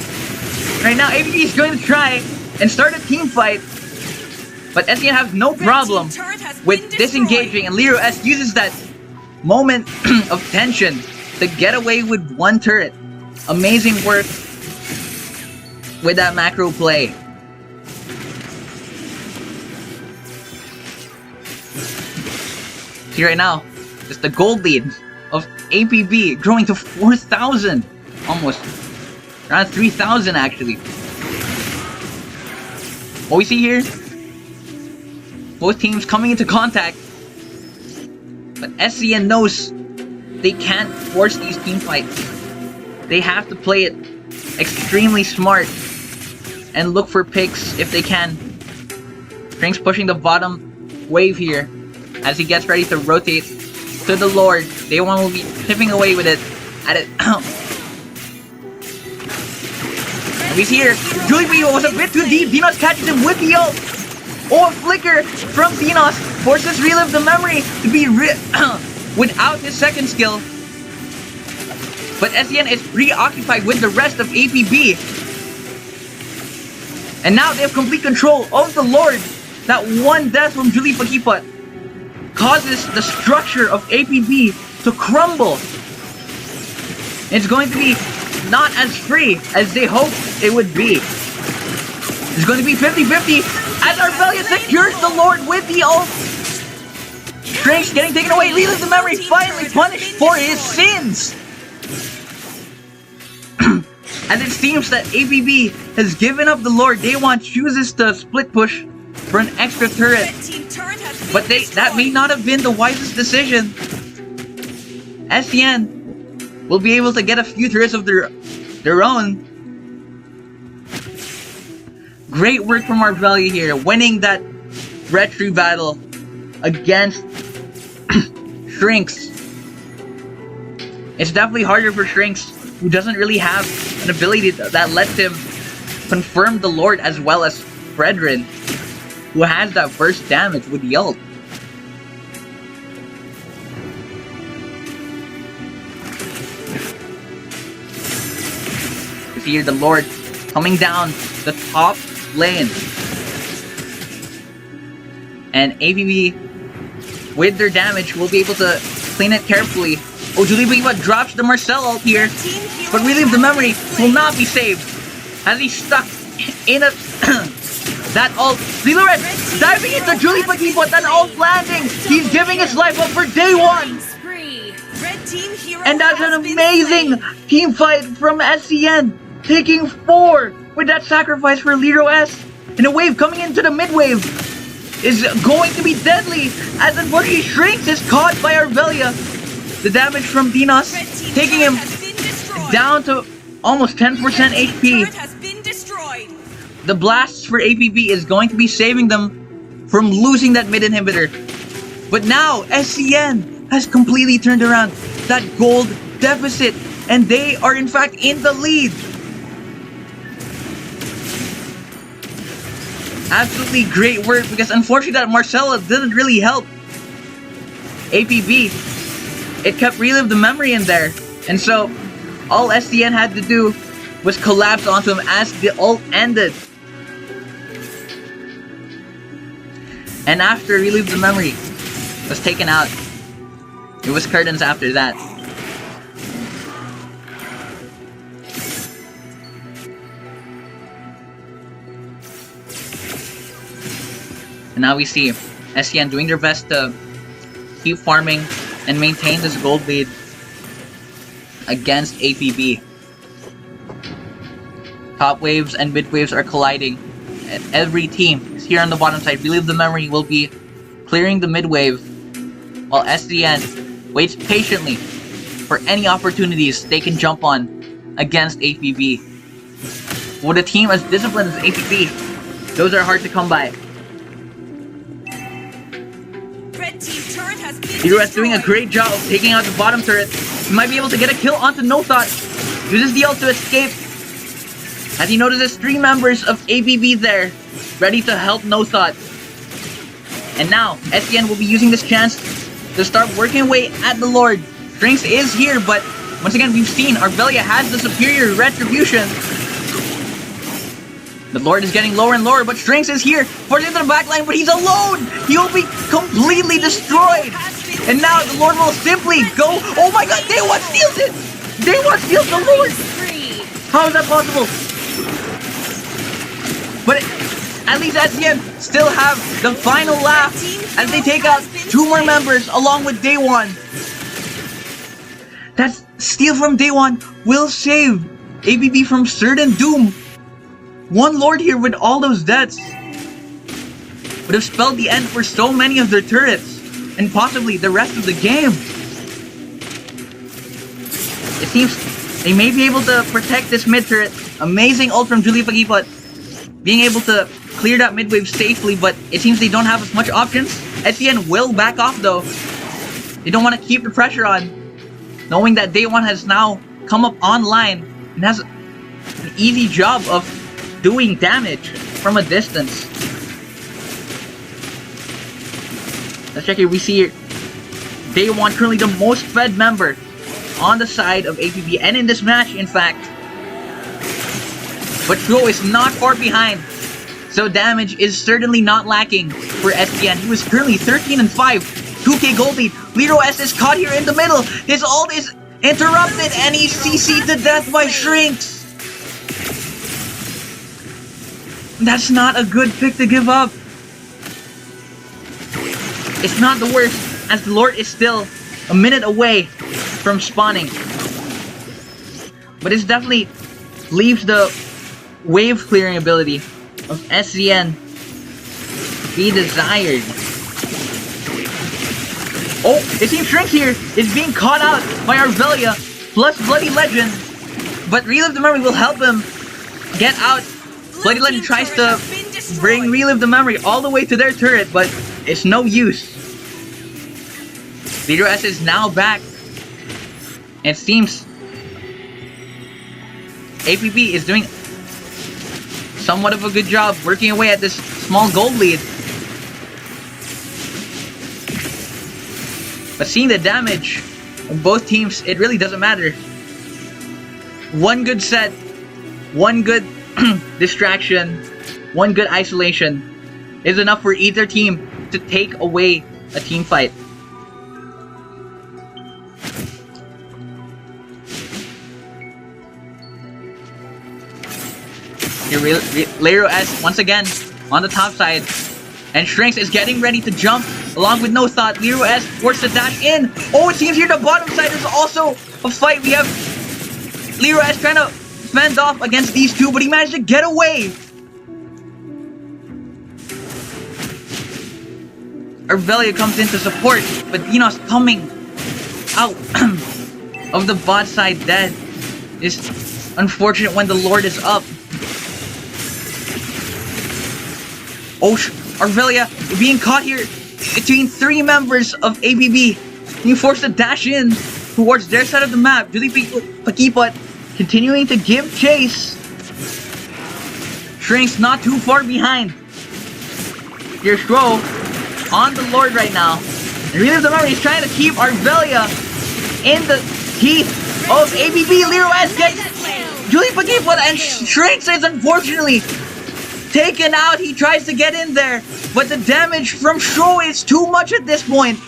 Right now, APB is going to try and start a team fight, but SZN has no problem with disengaging, and Lero S uses that moment of tension to get away with one turret. Amazing work with that macro play. See right now, just the gold lead of APB growing to 4,000, almost around 3,000 actually. What we see here, both teams coming into contact, but SZN knows they can't force these team fights. They have to play it extremely smart and look for picks if they can. Frank's pushing the bottom wave here as he gets ready to rotate to the Lord. They will be chipping away with it at it. And we see here, Julie Pakipot was a bit too deep. Dinos catches him with the ult. Oh, a flicker from Dinos forces Relive the Memory to be without his second skill. But SZN is preoccupied with the rest of APB. And now they have complete control of the Lord. That one death from Julie Pakipot causes the structure of APB to crumble. It's going to be not as free as they hoped it would be. It's going to be 50-50 as Arvelia secures the Lord with the ult. Strange getting taken away. Relive the Memory finally punished for his sins. And it seems that APB has given up the Lord. They want chooses to split push for an extra turret. But that may not have been the wisest decision. SZN will be able to get a few turrets of their own. Great work from Marvelia here, winning that retry battle against Shrinks. It's definitely harder for Shrinks, who doesn't really have an ability that lets him confirm the Lord, as well as Fredrin, who has that burst damage with the ult. You see here the Lord coming down the top lane. And APB, with their damage, will be able to clean it carefully. Oh, Julie drops the Marcel ult here, but Relive the Memory will not be saved, as he's stuck in a that ult. Lilo Red diving into Julie, but that ult landing. He's giving his life up for day one. And that's an amazing team fight from SZN, taking 4 with that sacrifice for Liro S. And a wave coming into the mid wave is going to be deadly, as unfortunately Shrinks is caught by Arvelia. The damage from Dinos taking him down to almost 10% HP. The blasts for APB is going to be saving them from losing that mid inhibitor. But now SZN has completely turned around that gold deficit, and they are in fact in the lead. Absolutely great work, because unfortunately that Marcella didn't really help APB. It kept Relive the Memory in there, and so all SZN had to do was collapse onto him as the ult ended. And after Relive the Memory was taken out, it was curtains after that. And now we see SZN doing their best to keep farming and maintain this gold lead against APB. Top waves and mid waves are colliding, and every team is here on the bottom side. Relive the Memory will be clearing the mid wave, while SZN waits patiently for any opportunities they can jump on against APB. With a team as disciplined as APB, those are hard to come by. Hero is doing a great job of taking out the bottom turret. He might be able to get a kill onto No Thought. Uses the ult to escape, as he notices 3 members of APB there, ready to help No Thought. And now, SZN will be using this chance to start working away at the Lord. Shrinks is here, but once again, we've seen Arvelia has the superior retribution. The Lord is getting lower and lower, but Shrinks is here, forced into the backline, but he's alone! He'll be completely destroyed! And now the Lord will simply go. Oh my god, Day One steals it! Day One steals the Lord! How is that possible? But at least SZN still have the final laugh as they take out 2 more members along with Day One. That steal from Day One will save APB from certain doom. One Lord here with all those deaths would have spelled the end for so many of their turrets, and possibly the rest of the game. It seems they may be able to protect this mid turret. Amazing ult from Julie Pagipot, being able to clear that mid wave safely, but it seems they don't have as much options. SZN will back off though. They don't want to keep the pressure on, knowing that Day One has now come up online and has an easy job of doing damage from a distance. Let's check here. We see Day One currently the most fed member on the side of APB, and in this match, in fact. But Flo is not far behind, so damage is certainly not lacking for SZN. He was currently 13-5, 2k gold lead. Liro S is caught here in the middle. His ult is interrupted, and he's CC'd to death by Shrinks. That's not a good pick to give up. It's not the worst, as the Lord is still a minute away from spawning. But it definitely leaves the wave clearing ability of SZN to be desired. Oh, it seems Shrink here is being caught out by Arvelia plus Bloody Legend. But Relive the Memory will help him get out. Bloody Legend tries to bring Relive the Memory all the way to their turret, but it's no use. Zero S is now back. It seems APB is doing somewhat of a good job working away at this small gold lead. But seeing the damage of both teams, it really doesn't matter. One good set, one good distraction, one good isolation is enough for either team to take away a team fight. Here, Lero S once again on the top side. And Shrinks is getting ready to jump along with No Thought. Lero S forced to dash in. Oh, it seems here the bottom side is also a fight. We have Lero S trying to fend off against these two, but he managed to get away. Arvelia comes in to support, but Dinos coming out of the bot side dead. Is unfortunate when the Lord is up. Oh, Arvelia being caught here between three members of APB. Being forced to dash in towards their side of the map. Julie Pakipot continuing to give chase. Shrinks not too far behind. Here's Shro on the Lord right now. And Relive the Memory is trying to keep Arvelia in the teeth of APB. Lero S gets Julie Pakipot, and Shrinks is unfortunately taken out. He tries to get in there, but the damage from Shro is too much at this point.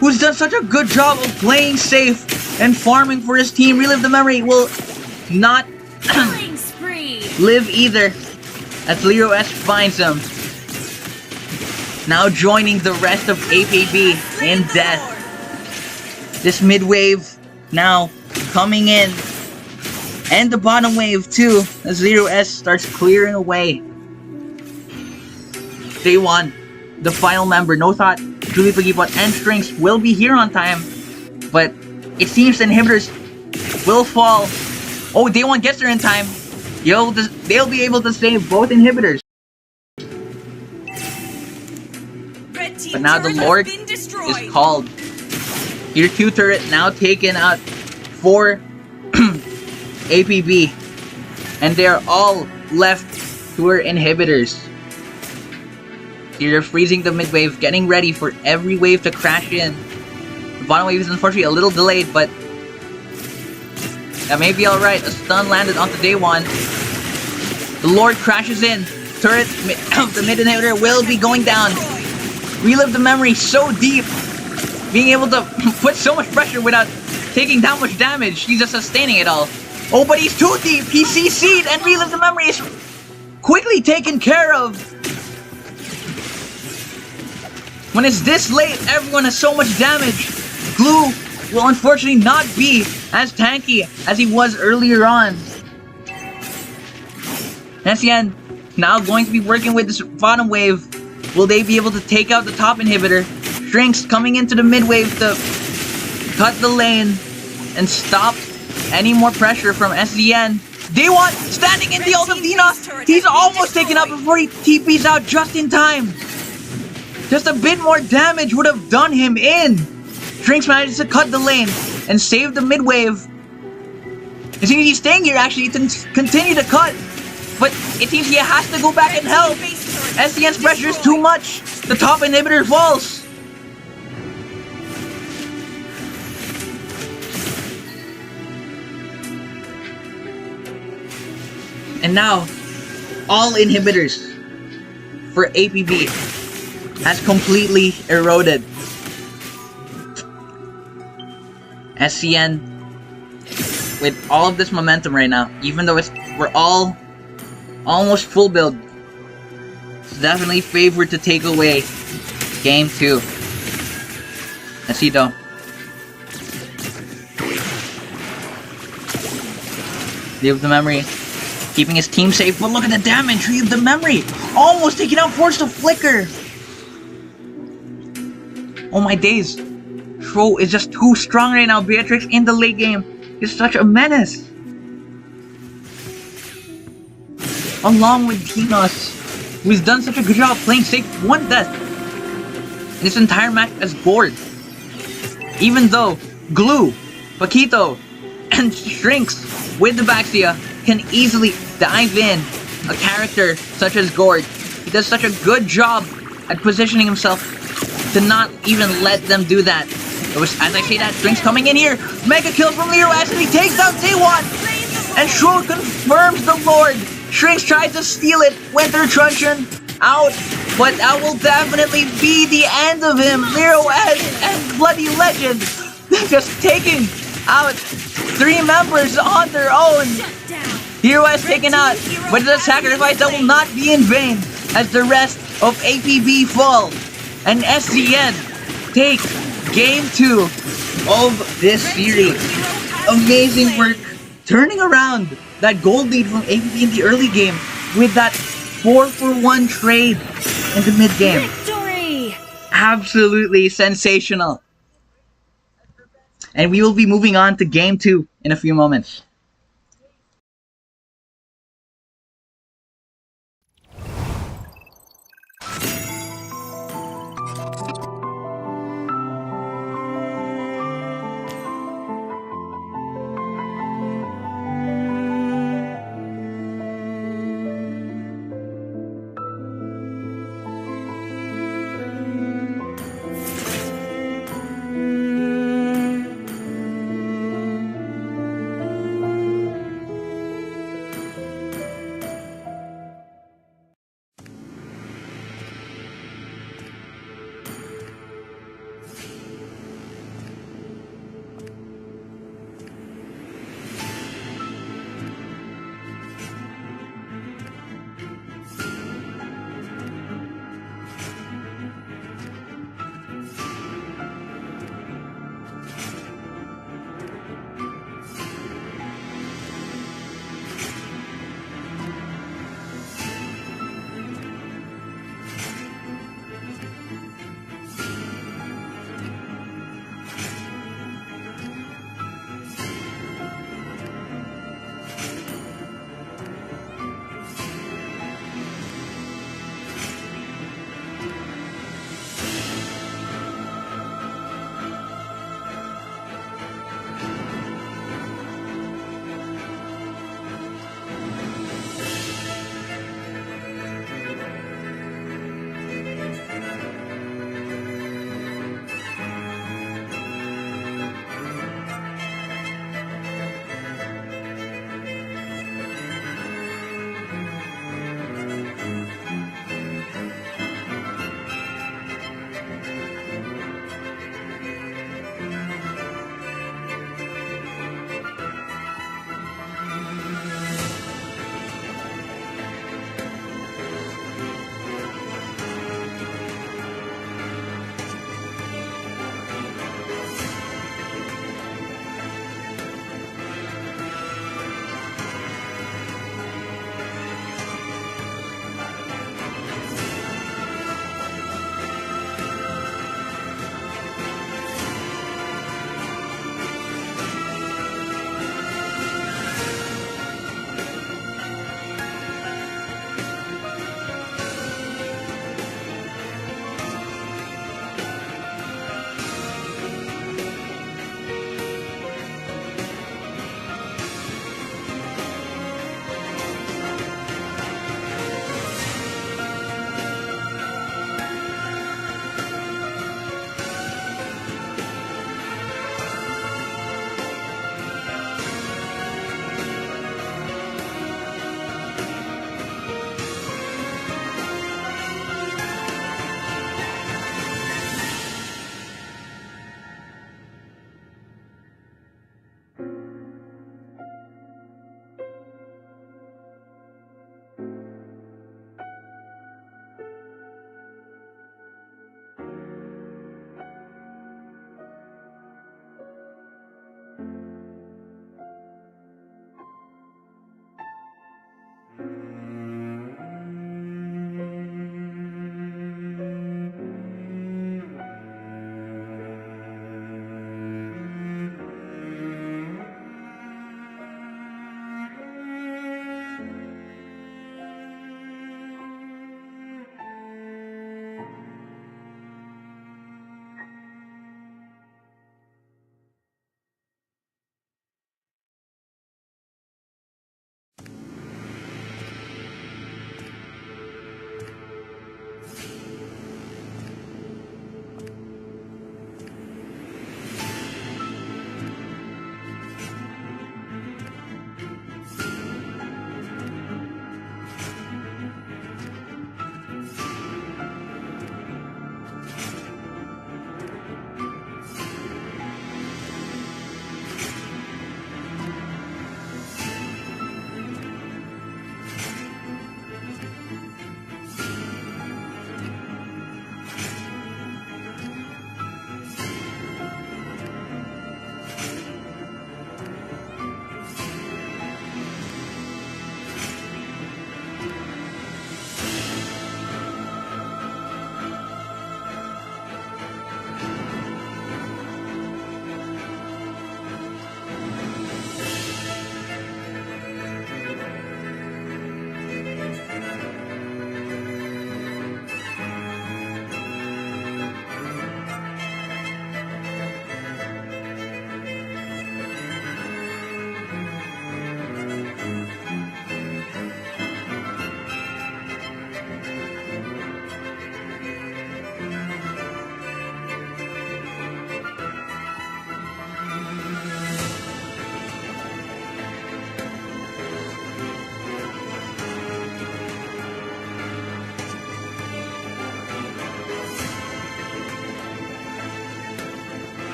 Who's done such a good job of playing safe and farming for his team. Relive the Memory will not live either as Lero S finds him. Now joining the rest of APB in death. This mid wave now coming in, and the bottom wave too, as Lero S starts clearing away. Day 1, the final member, No Thought, Julie Pakipot, and Strings will be here on time, but it seems the inhibitors will fall. Oh, Day 1 gets there in time. They'll be able to save both inhibitors. But now the Lord is called. Tier 2 turret now taken out for APB, and they are all left to our inhibitors. Here they're freezing the mid wave, getting ready for every wave to crash in. The bottom wave is unfortunately a little delayed, but that may be alright. A stun landed onto Day 1. The Lord crashes in. Turret of the mid inhibitor will be going down. Relive the Memory so deep, being able to put so much pressure without taking that much damage. He's just sustaining it all. Oh, but he's too deep. He CC'd, and Relive the Memory is quickly taken care of. When it's this late, everyone has so much damage. Glue will unfortunately not be as tanky as he was earlier on. SZN now going to be working with this bottom wave. Will they be able to take out the top inhibitor? Shrinks coming into the mid wave to cut the lane and stop any more pressure from SZN. Day 1 standing in the ult of Dinos. He's almost taken out before he TP's out just in time. Just a bit more damage would have done him in. Shrinks manages to cut the lane and save the mid wave. It seems he's staying here actually to continue to cut, but it seems he has to go back and help. SZN's pressure is too much. The top inhibitor falls. And now, all inhibitors for APB has completely eroded. SZN, with all of this momentum right now, even though we're all almost full build, it's definitely favored to take away game 2. Let's see though. Relive the Memory, keeping his team safe, but look at the damage. Relive the Memory, almost taking out, forced to flicker. Oh my days. Throw is just too strong right now. Beatrix in the late game is such a menace. Along with Tinos, who's done such a good job playing safe 1 death in this entire match as Gord. Even though Glue, Paquito, and Shrinks with the Baxia can easily dive in a character such as Gord. He does such a good job at positioning himself to not even let them do that. It was, as I say that, Shrinks coming in here. Mega kill from Lero as he takes down Taewon. And Shro confirms the Lord. Shrinks tries to steal it. Winter Truncheon out. But that will definitely be the end of him. Lero and Bloody Legend just taking out 3 members on their own. Hero has taken out, but the sacrifice that will not be in vain as the rest of APB fall. And SZN take game 2 of this series. Amazing work turning around that gold lead from APB in the early game with that 4-for-1 trade in the mid game. Victory! Absolutely sensational. And we will be moving on to game 2 in a few moments.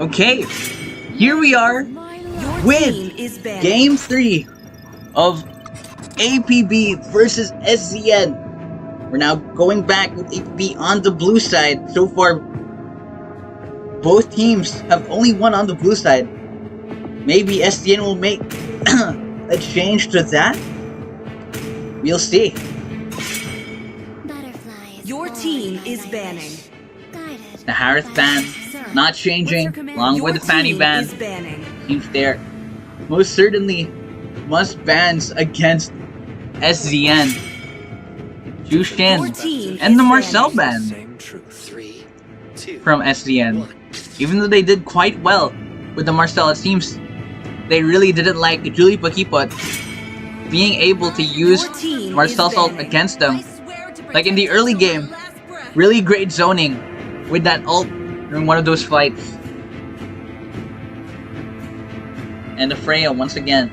Okay, here we are Your with team is banning. Game 3 of APB versus SZN. We're now going back with APB on the blue side. So far, both teams have only won on the blue side. Maybe SZN will make a change to that? We'll see. Your team is banning. The Harris ban not changing, along with the Fanny ban. Is banning. Seems there most certainly must bans against SZN, Jushin, and the Marcel ban from SZN. Even though they did quite well with the Marcel, it seems they really didn't like Julie Pakipot being able to use Marcel's ult against them. Like in the early game, really great zoning with that ult during one of those fights. And the Freya once again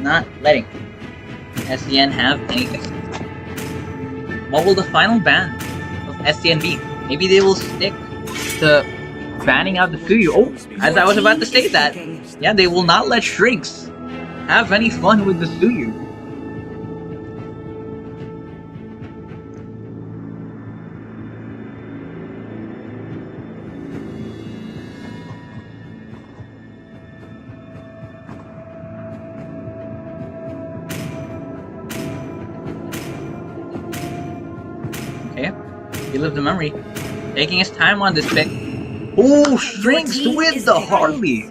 not letting SZN have anything. What will the final ban of SZN be? Maybe they will stick to banning out the Fuyu. Oh, as I was about to say that. Yeah, they will not let Shrinks have any fun with the Fuyu. Okay, he lived the memory. Taking his time on this pick. Oh, Shrinks with the Harley.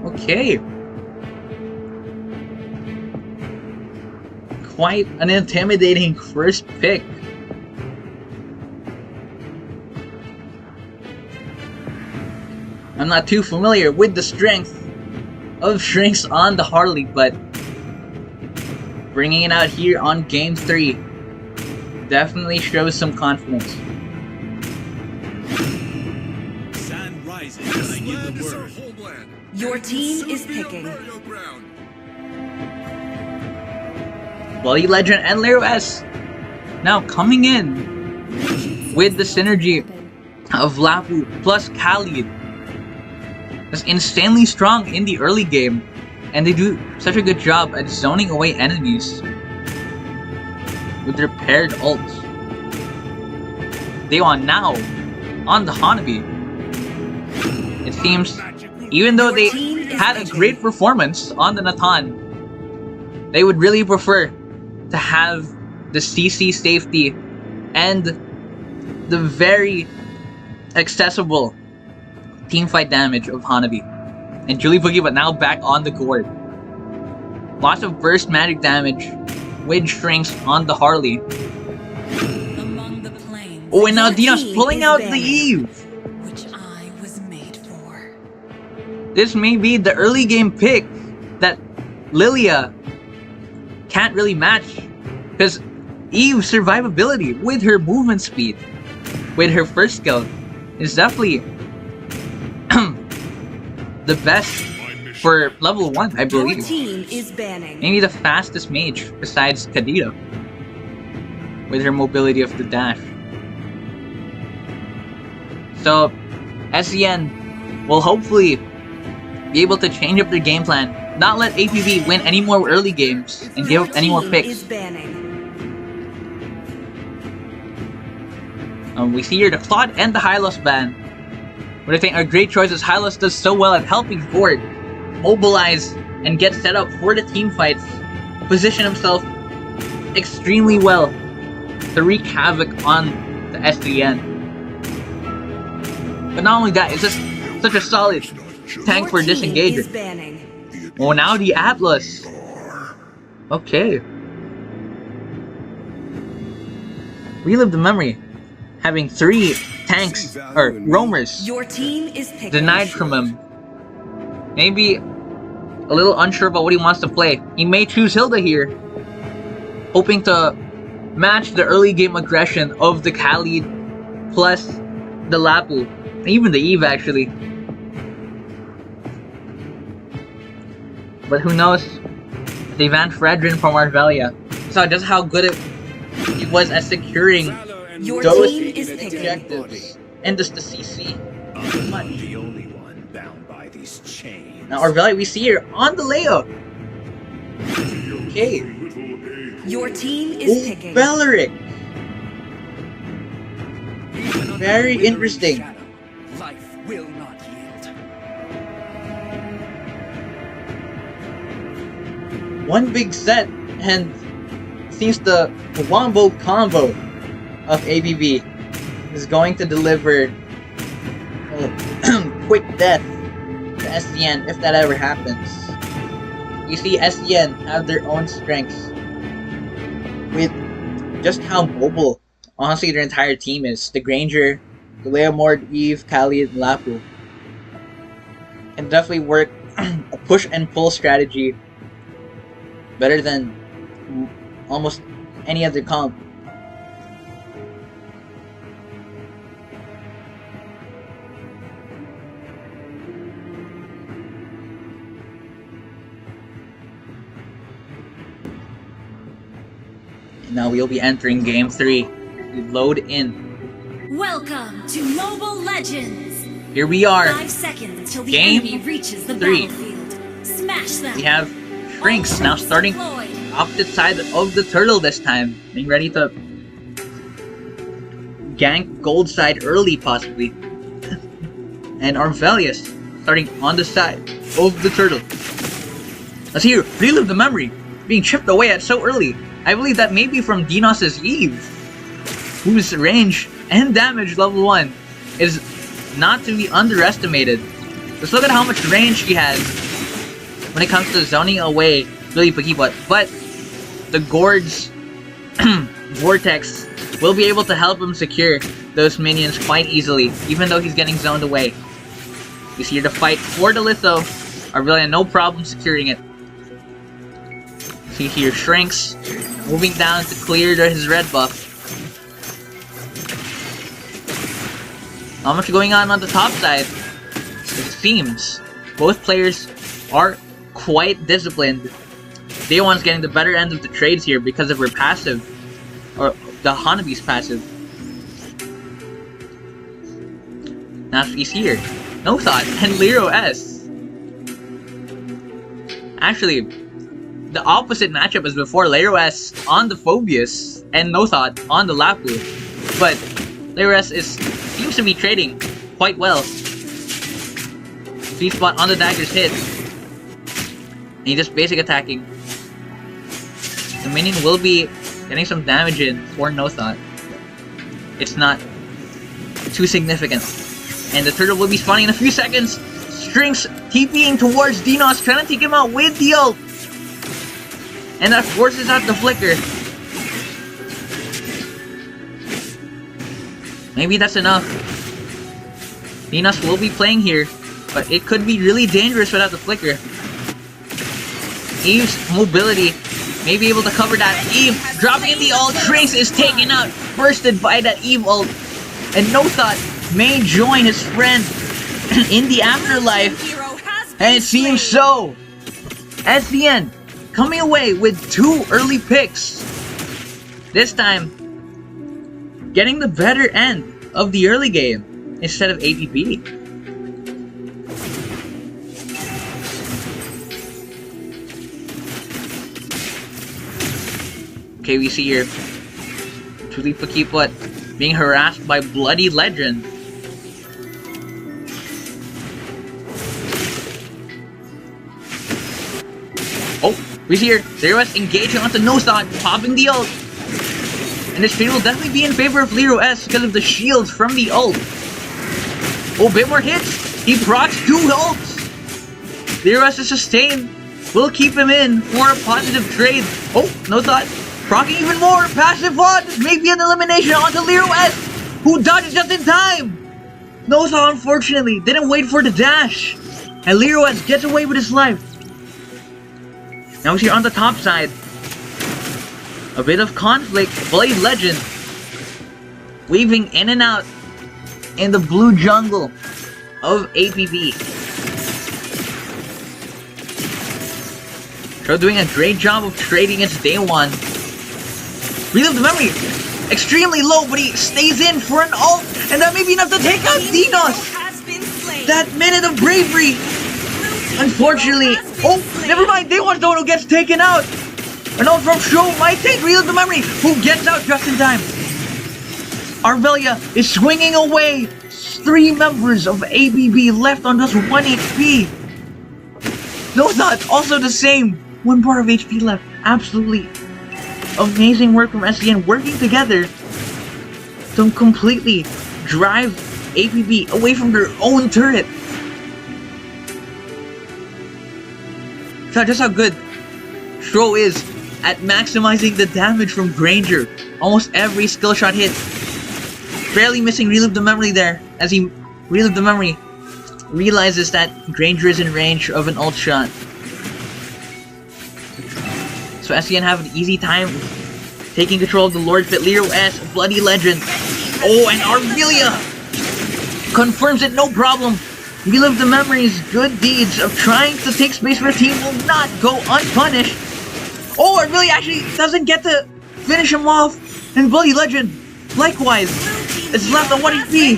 Okay. Quite an intimidating first pick. I'm not too familiar with the strength of Shrinks on the Harley, but bringing it out here on Game 3 definitely shows some confidence. Your team is picking. Bloody Legend and Lero S now coming in with the synergy of Lapu plus Khalid. That's insanely strong in the early game, and they do such a good job at zoning away enemies with their paired ults. They are now on the Hanabi. It seems, even though they had a great performance on the Natan, they would really prefer to have the CC safety and the very accessible teamfight damage of Hanabi. And Julie Boogie, but now back on the court. Lots of burst magic damage with Shrinks on the Harley. Oh, and now Dina's pulling out the Eve. Which I was made for. This may be the early game pick that Lilia can't really match, because Eve's survivability with her movement speed, with her first skill, is definitely the best for level 1, I believe. Your team is banning. Maybe the fastest mage besides Kadita, with her mobility of the dash. So SZN will hopefully be able to change up their game plan, not let APB win any more early games and give up any more picks. We see here the Claude and the Hylos ban, what I think are great choices. Hylos does so well at helping Ford mobilize and get set up for the team fights, position himself extremely well to wreak havoc on the SZN. But not only that, it's just such a solid tank for disengaging. Oh, now the Atlas. Okay. Relive the memory. Having 3 tanks, or roamers, Your team is picking. denied from him. Maybe a little unsure about what he wants to play. He may choose Hilda here, hoping to match the early game aggression of the Khalid plus the Lapu. Even the Eve, actually. But who knows? The Van Fredrin from Arvelia. So just how good it was at securing Your those team is picking. objectives. And just the CC. The only Now Arvelia, we see her on the layup. Okay. Your team is picking. Belleric. Very interesting. Life will not yield. One big set, and seems the wombo combo of APB is going to deliver quick death to SZN if that ever happens. You see, SZN have their own strengths with just how mobile, honestly, their entire team is. The Granger, the Leomord, Eve, Kali, and Lapu can definitely work a push and pull strategy better than almost any other comp. Now we'll be entering Game 3. We load in. Welcome to Mobile Legends. Here we are. 5 seconds till the Game enemy reaches the 3. battlefield. Smash them. We have Shrinks now starting opposite side of the turtle this time. Being ready to gank gold side early, possibly. And Arvelius starting on the side of the turtle. Let's hear relive the memory. Being chipped away at so early. I believe that may be from Dinos' Eve, whose range and damage level 1 is not to be underestimated. Just look at how much range she has when it comes to zoning away really Pokeball. But the Gord's Vortex will be able to help him secure those minions quite easily, even though he's getting zoned away. You see the fight for the Litho. Arvelia no problem securing it. See here, Shrinks moving down to clear his red buff. Not much going on the top side. It seems both players are quite disciplined. Day One's getting the better end of the trades here because of her passive, or the Hanabi's passive. Now she's here. No Thought and Lero S. Actually, the opposite matchup as before. Lero S on the Phobius and No Thought on the Lapu. But Lero S seems to be trading quite well. Sweet spot on the dagger's hit. And he's just basic attacking. The minion will be getting some damage in for No Thought. It's not too significant. And the turtle will be spawning in a few seconds. Strings TPing towards Dinos, trying to take him out with the ult. And that forces out the flicker. Maybe that's enough. Dinos will be playing here, but it could be really dangerous without the flicker. Eve's mobility may be able to cover that. Eve dropping in the ult. Trace is taken out, bursted by that Eve ult. And No Thought may join his friend in the afterlife. And it seems so. SZN coming away with 2 early picks. This time, getting the better end of the early game instead of APB. Okay, we see here Truly Pokeball being harassed by Bloody Legend. Oh, we see here Lero S engaging onto No Thought, popping the ult. And this trade will definitely be in favor of Lero S because of the shields from the ult. Oh, a bit more hits. He procs 2 ults. Lero S is sustained. Will keep him in for a positive trade. Oh, No Thought proccing even more. Passive VOD. This may be an elimination onto Lero S, who dodges just in time. No Thought, unfortunately, didn't wait for the dash. And Lero S gets away with his life. Now he's here on the top side. A bit of conflict. Blade Legend weaving in and out in the blue jungle of APB. They're doing a great job of trading against Day One. Relive the memory. Extremely low, but he stays in for an ult. And that may be enough to take out Dinos. That minute of bravery Unfortunately, oh, never mind. Day One's the one who gets taken out. An ult from Sho might take Relive the Memory, who gets out just in time. Arvelia is swinging away. 3 members of APB left on just 1 HP. No Thought, also the same. 1 bar of HP left. Absolutely amazing work from SZN working together to completely drive APB away from their own turret. So just how good Sho is at maximizing the damage from Granger. Almost every skill shot hit. Barely missing Relive the Memory there, as he Relive the Memory realizes that Granger is in range of an ult shot. So SZN have an easy time taking control of the Lord Fit. Lero S, Bloody Legend. Oh, and Arvelia confirms it, no problem. Relive the Memory's good deeds of trying to take space for a team will not go unpunished. Oh, Arvelia actually doesn't get to finish him off. And Bloody Legend, likewise, is left on 1 HP.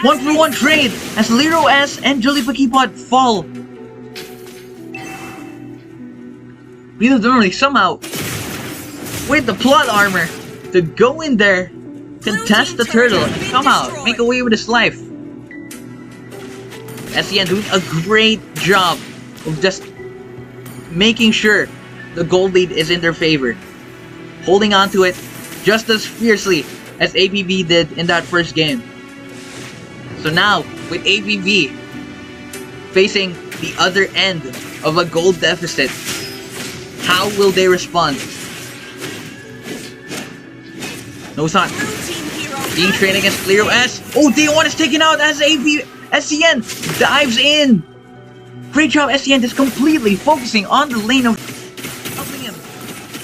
1-for-1 trade as Lero S and Julie Pakipot fall. Relive the Memory somehow with the plot armor to go in there, contest the turtle, and somehow make away with his life. SZN doing a great job of just making sure the gold lead is in their favor. Holding on to it just as fiercely as APB did in that first game. So now, with APB facing the other end of a gold deficit, how will they respond? No Thought being trained against Lero S. Oh, Day One is taken out as SZN dives in. Great job, SZN, just completely focusing on the lane of helping him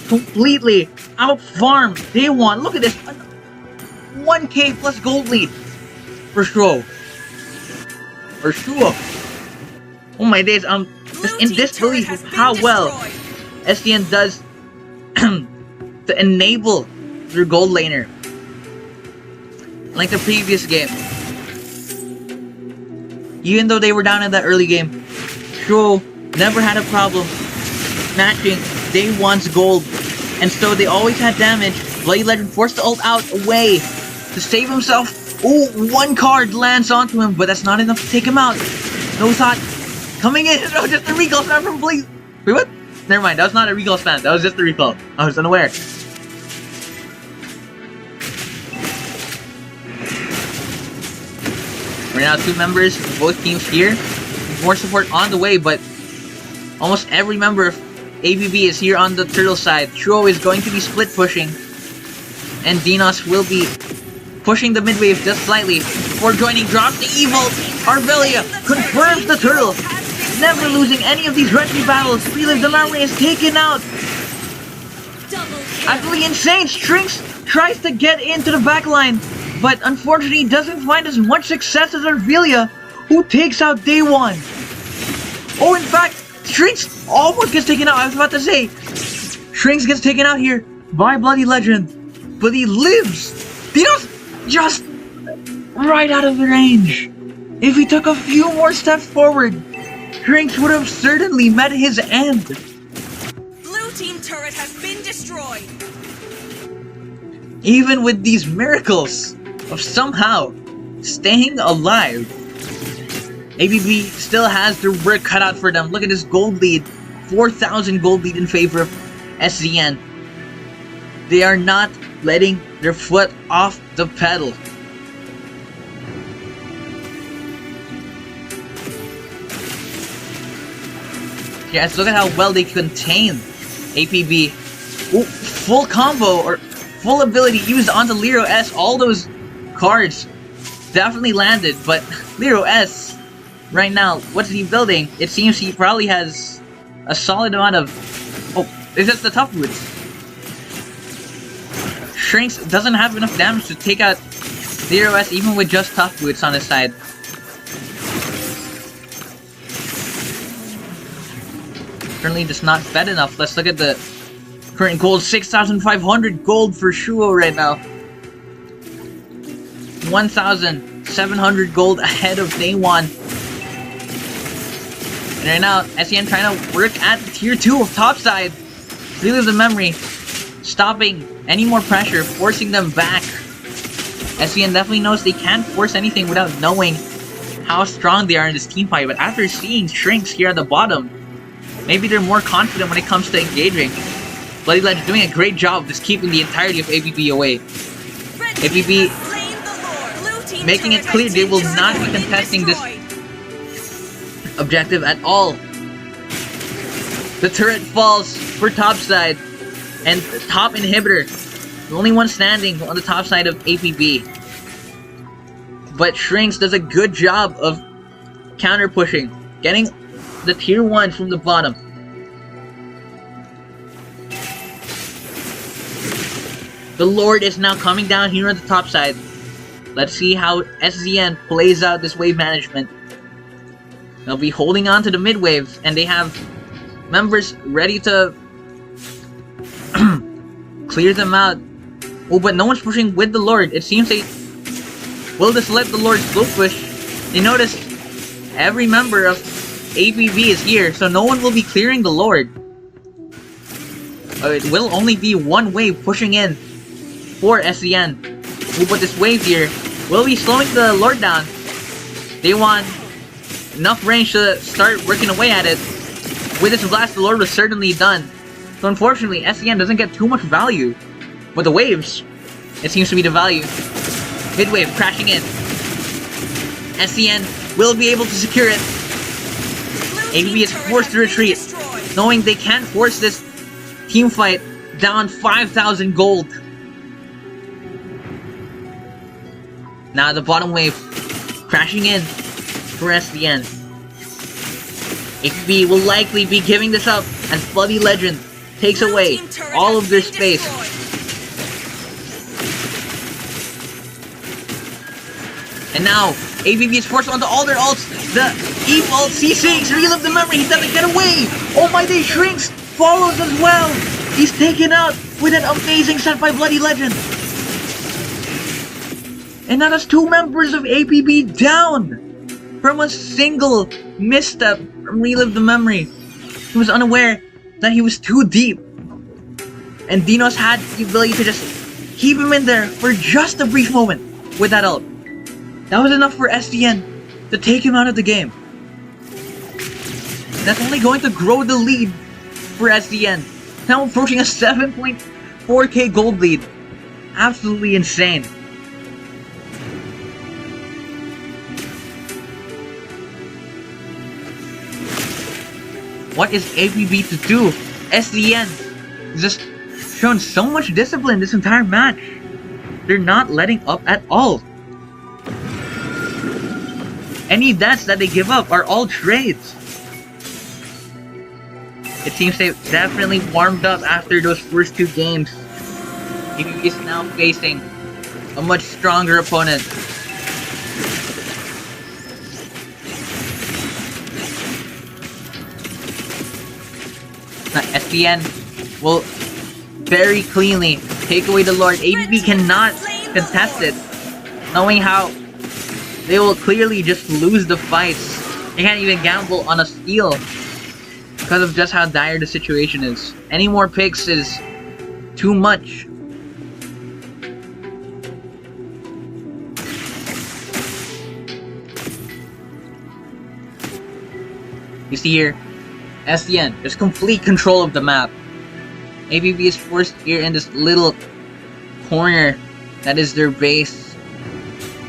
completely out farm Day One. Look at this, 1k plus gold lead for Sho. Oh my days, just in disbelief of how well SZN does to enable their gold laner. Like the previous game, even though they were down in that early game, Sho never had a problem matching Day One's gold, and so they always had damage. Bloody Legend forced the ult out away to save himself. Oh, 1 card lands onto him, but that's not enough to take him out. No Thought coming in. No, just a recall spam from Blaze. Wait, what? Never mind, that was not a recall spam. That was just a recall. I was unaware. Right now, 2 members of both teams here. More support on the way, but almost every member of APB is here on the turtle side. Sho is going to be split pushing, and Dinos will be pushing the mid wave just slightly before joining. Drops the evil. Arvelia confirms the turtle. Never losing any of these retry battles. Relive the Memory is taken out. Absolutely insane. Strings tries to get into the backline, but unfortunately doesn't find as much success as Arvelia, who takes out Day One. Oh, in fact, Strings almost gets taken out. I was about to say, Strings gets taken out here by Bloody Legend, but he lives. Dinos just right out of the range. If he took a few more steps forward, Strings would have certainly met his end. Blue team turret has been destroyed. Even with these miracles of somehow staying alive, APB still has their work cut out for them. Look at this gold lead. 4,000 gold lead in favor of SZN. They are not letting their foot off the pedal. Yes, look at how well they contain APB. Ooh, full combo or full ability used onto Lero S. All those cards definitely landed, but Lero S right now, what's he building? It seems he probably has a solid amount of... Oh, it's just the tough boots. Shrinks doesn't have enough damage to take out Lero S even with just tough boots on his side. Currently just not fed enough. Let's look at the current gold. 6,500 gold for Shuo right now. 1,700 gold ahead of Day One. And right now, SZN trying to work at tier 2 of topside. Relive the memory. Stopping any more pressure, forcing them back. SZN definitely knows they can't force anything without knowing how strong they are in this team fight. But after seeing Shrinks here at the bottom, maybe they're more confident when it comes to engaging. Bloody Legend doing a great job just keeping the entirety of APB away. APB making it clear they will not be contesting this objective at all. The turret falls for topside, and top inhibitor, the only one standing on the top side of APB. But Shrinks does a good job of counter pushing, getting the tier 1 from the bottom. The Lord is now coming down here on the top side. Let's see how SZN plays out this wave management. They'll be holding on to the mid waves, and they have members ready to clear them out. Oh, but no one's pushing with the Lord. It seems they will just let the Lord slow push. They notice every member of APB is here, so no one will be clearing the Lord. It will only be one wave pushing in for SZN. Oh, but this wave here will be slowing the Lord down. They want enough range to start working away at it. With this blast, the Lord was certainly done. So unfortunately, SZN doesn't get too much value. But the waves, it seems to be the value. Mid-wave crashing in. SZN will be able to secure it. APB is forced to retreat, knowing they can't force this team fight down 5,000 gold. Now the bottom wave crashing in for SZN. APB will likely be giving this up as Bloody Legend takes away all of their space. And now, APB is forced onto all their ults. The Eve ult, C6, relive the memory, he doesn't get away! Oh my day, Shrinks follows as well! He's taken out with an amazing set by Bloody Legend! And now that's 2 members of APB down! From a single misstep from Relive the Memory. He was unaware that he was too deep. And Dinos had the ability to just keep him in there for just a brief moment with that ult. That was enough for SZN to take him out of the game. That's only going to grow the lead for SZN. Now approaching a 7.4k gold lead. Absolutely insane. What is APB to do? SZN just shown so much discipline this entire match. They're not letting up at all. Any deaths that they give up are all trades. It seems they've definitely warmed up after those first 2 games. APB is now facing a much stronger opponent. Now, SZN will very cleanly take away the Lord. APB cannot contest it, knowing how they will clearly just lose the fights. They can't even gamble on a steal because of just how dire the situation is. Any more picks is too much. You see here, SZN, there's complete control of the map. APB is forced here in this little corner that is their base.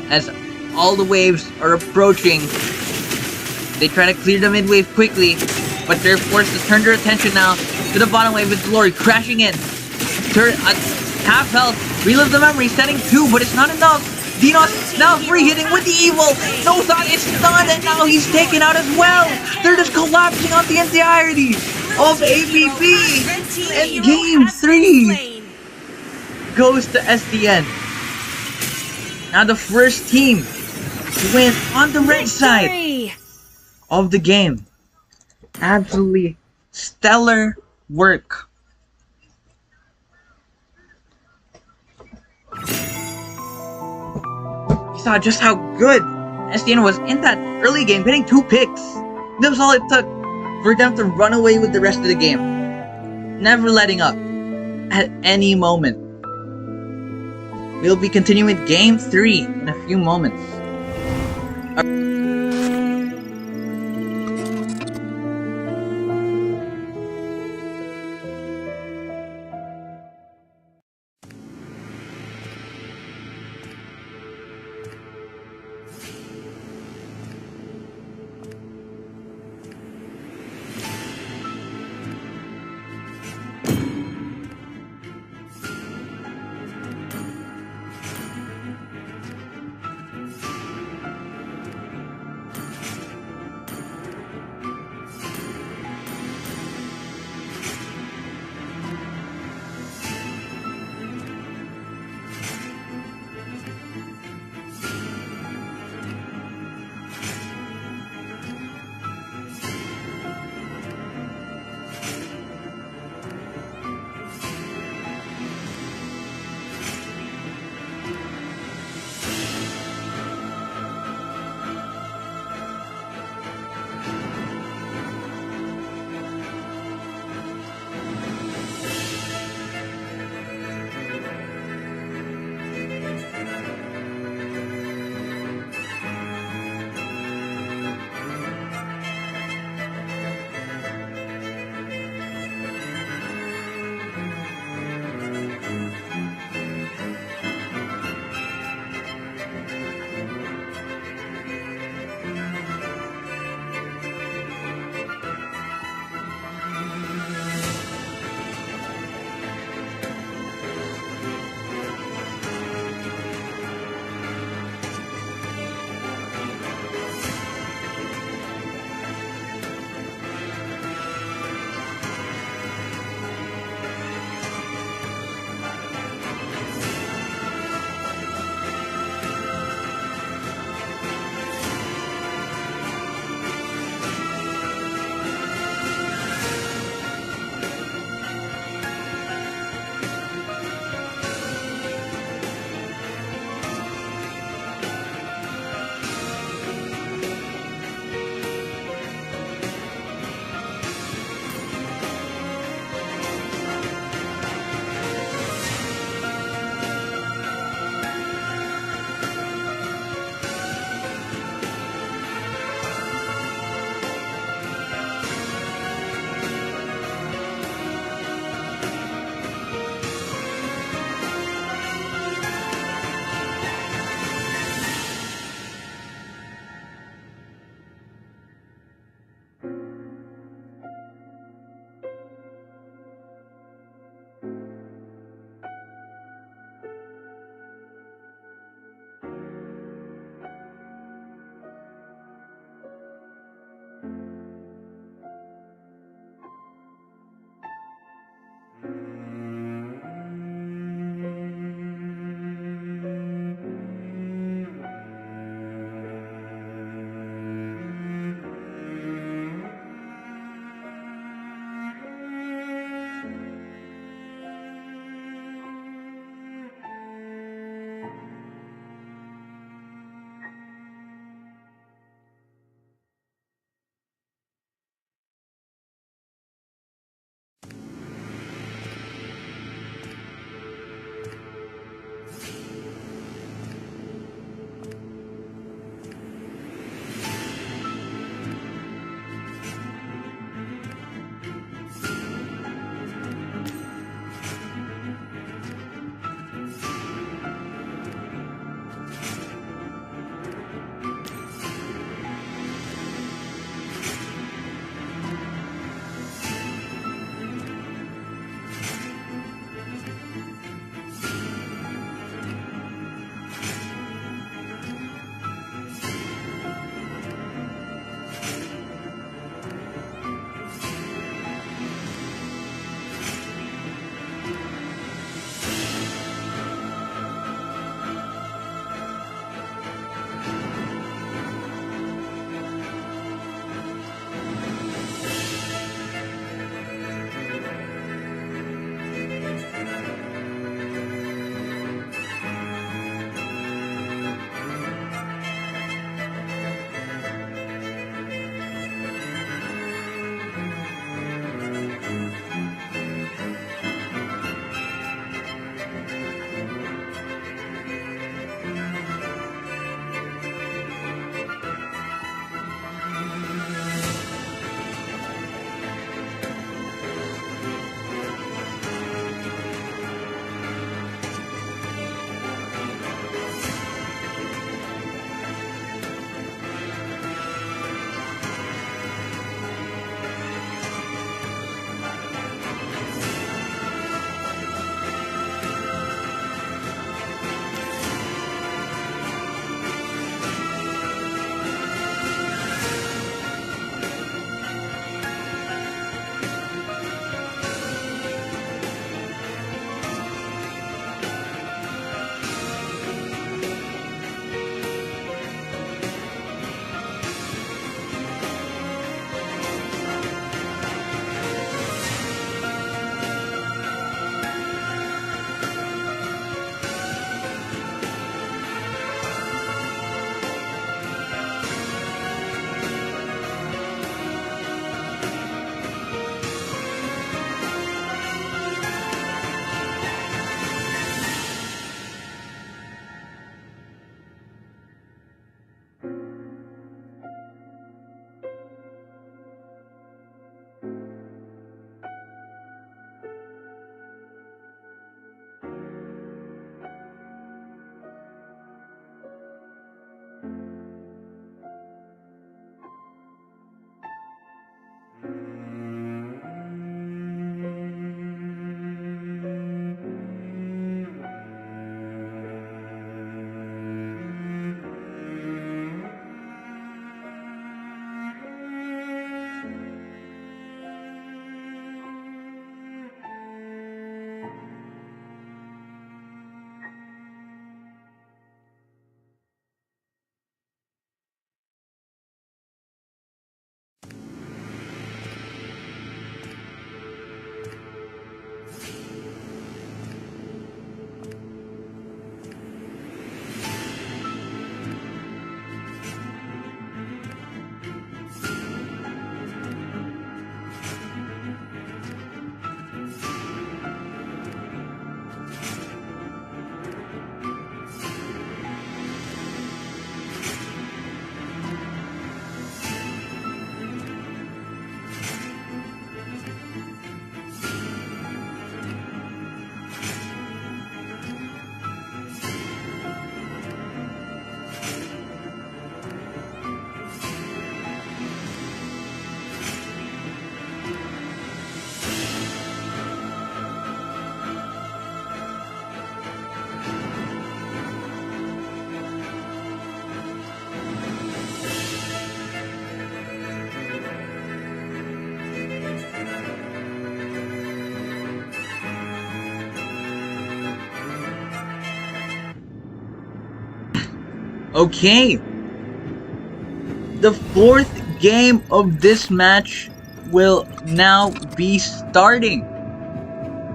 As all the waves are approaching, they try to clear the mid wave quickly, but they're forced to turn their attention now to the bottom wave with Glory crashing in. Half health, relive the memory, setting 2, but it's not enough. Dinos now free hitting with the evil. No thought, it's done, and now he's taken out as well. They're just collapsing on the entirety of APB. And game 3 goes to SZN. Now the first team to win on the red side of the game. Absolutely stellar work. You saw just how good SZN was in that early game, getting 2 picks. That was all it took for them to run away with the rest of the game, never letting up at any moment. We'll be continuing with Game 3 in a few moments. Okay. The fourth game of this match will now be starting.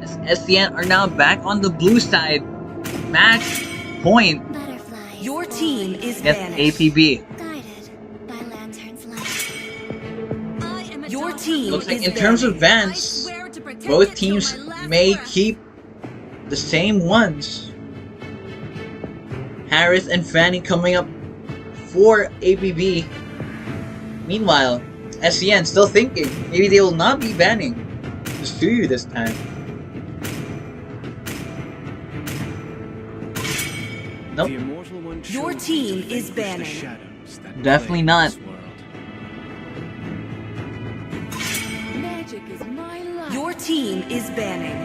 As SZN are now back on the blue side. Match point Butterflies. Your team is against banished. APB. Guided by Lantern's light. Your team Looks like is in terms of banished. bans, both teams may keep the same ones. Harris and Fanny coming up for APB. Meanwhile, SZN still thinking maybe they will not be banning the Suyu this time. Nope. The immortal one Your chose team to is vanquish the banning. shadows that Definitely plague not. this world. Magic is my life. Your team is banning.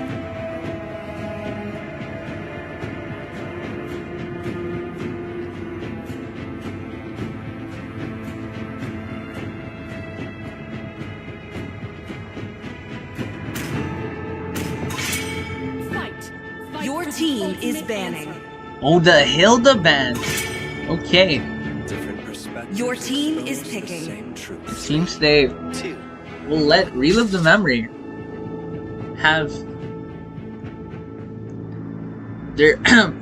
Fight. Your team is banning. Oh, the Hilda ban. Okay. Different perspectives Your team is expose the picking. same truth. Seems they Two. will let Relive the Memory have their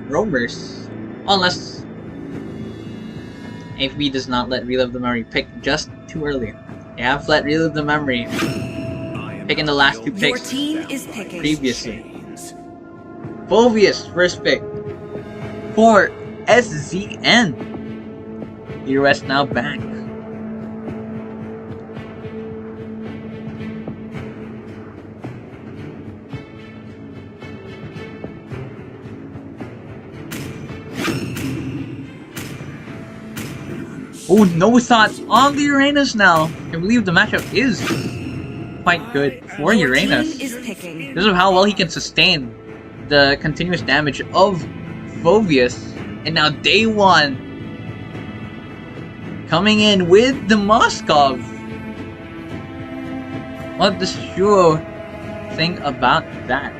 roamers. Unless APB does not let Relive the Memory pick just too early. They have let Relive the Memory picking the last two Your picks team is picking. previously. Phobius first pick for SZN. Heroes now back. Oh, no thoughts on the Uranus now. I believe the matchup is quite good for Your Uranus. team is picking. Because of how well he can sustain the continuous damage of Phobius. And now day one coming in with the Moskov. What does Shuo think about that?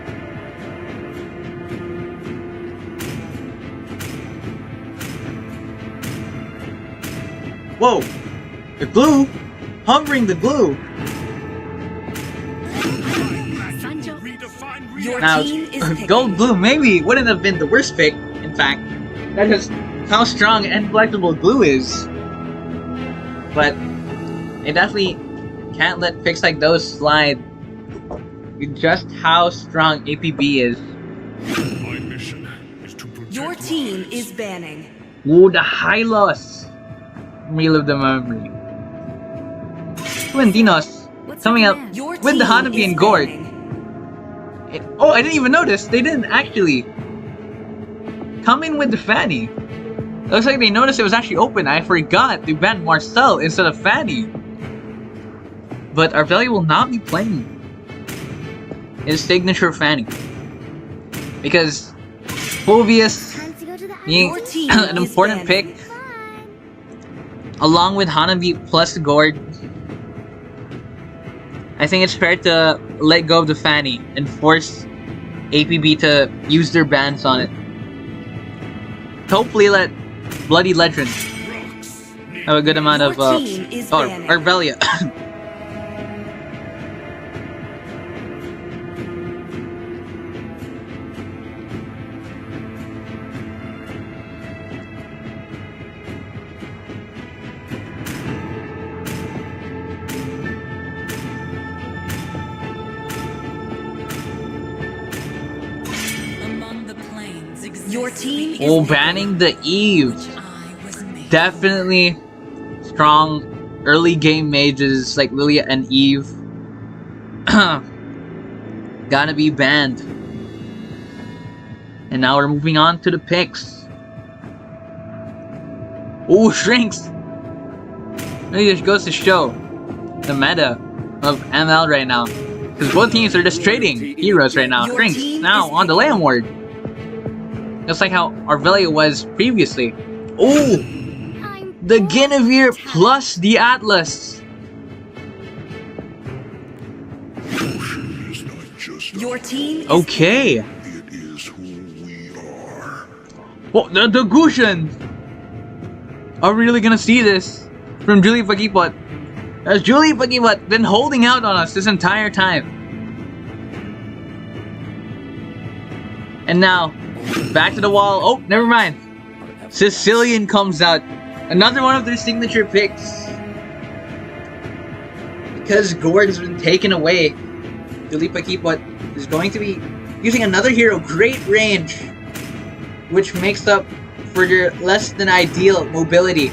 Whoa! The glue! Hovering the glue! Sanjo. Your Now, team is picking. gold glue maybe wouldn't have been the worst pick, in fact. That is how strong and flexible glue is. But it definitely can't let picks like those slide with just how strong APB is. My mission is to protect Your team is banning. Ooh, the high loss. Relive the memory. Twin Dinos coming up Your with the team Hanabi is and Gord. banning. Oh, I didn't even notice. They didn't actually come in with the Fanny. Looks like they noticed it was actually open. I forgot to ban Marcel instead of Fanny. But Arvelia will not be playing his signature Fanny. Because Phobius Time to go to the being Your team an is important banning. pick, along with Hanabi plus Gord, I think it's fair to let go of the Fanny and force APB to use their bans on it. Hopefully let Bloody Legend have a good amount Your of team is or banning. Arvelia. Among the plains Your team is Oh, banning the Eve. Definitely strong early game mages like Lilia and Eve. Gotta be banned. And now we're moving on to the picks. Oh, shrinks! Maybe this goes to show the meta of ML right now. Because both teams are just trading heroes right now. Your Shrinks team now is on the Lamb Ward. Just like how Arvelia was previously. Oh! I'm The Guinevere plus the Atlas. Ocean is not just Your team is Okay. it is who we are. Oh, the Gushan. Are we really gonna see this from Julie Pagipot? Has Julie Pagipot been holding out on us this entire time? And now, back to the wall. Oh, never mind. Sicilian comes out. Another one of their signature picks. Because Gord has been taken away, Julie Pagipot is going to be using another hero, Great Range, which makes up for their less than ideal mobility.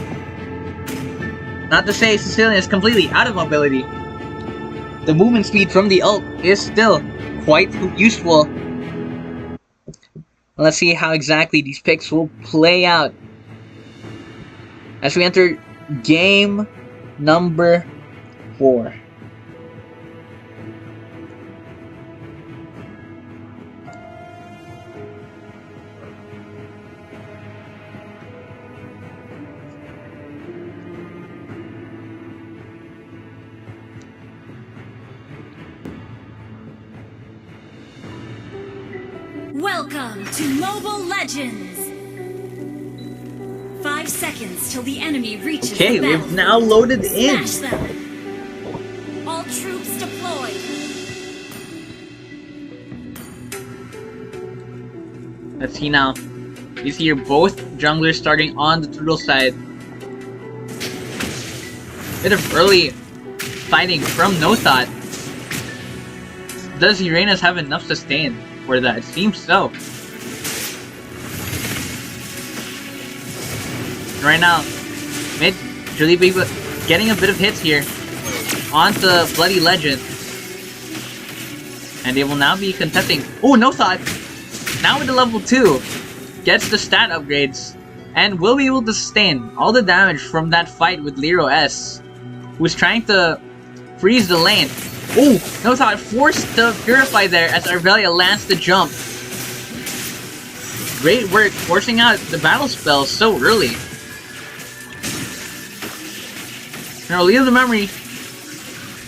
Not to say Sicilian is completely out of mobility. The movement speed from the ult is still quite useful. Let's see how exactly these picks will play out as we enter game number 4. Welcome to Mobile Legends! 5 seconds till the enemy reaches Okay, the we've battlefield. now loaded in. Smash them! All troops deployed! Let's see now. You see here both junglers starting on the turtle side. Bit of early fighting from No Thought. Does Uranus have enough sustain for that? It seems so. Right now, mid Julie Pagipot getting a bit of hits here onto Bloody Legend. And they will now be contesting. Oh, No Thought! Now with the level 2, gets the stat upgrades and will be able to sustain all the damage from that fight with Lero S, who's trying to freeze the lane. Oh, No Thought forced to purify there as Arvelia lands the jump. Great work forcing out the battle spell so early. Now Leave the Memory,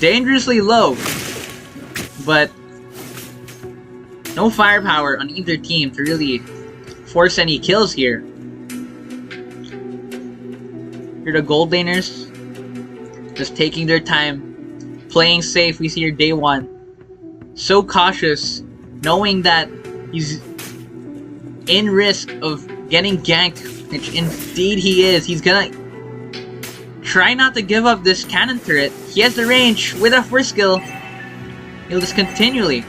dangerously low, but no firepower on either team to really force any kills here. Here the gold laners, just taking their time, playing safe. We see here Day One, so cautious, knowing that he's in risk of getting ganked, which indeed he is. He's gonna try not to give up this cannon turret. He has the range with a first skill. He'll just continually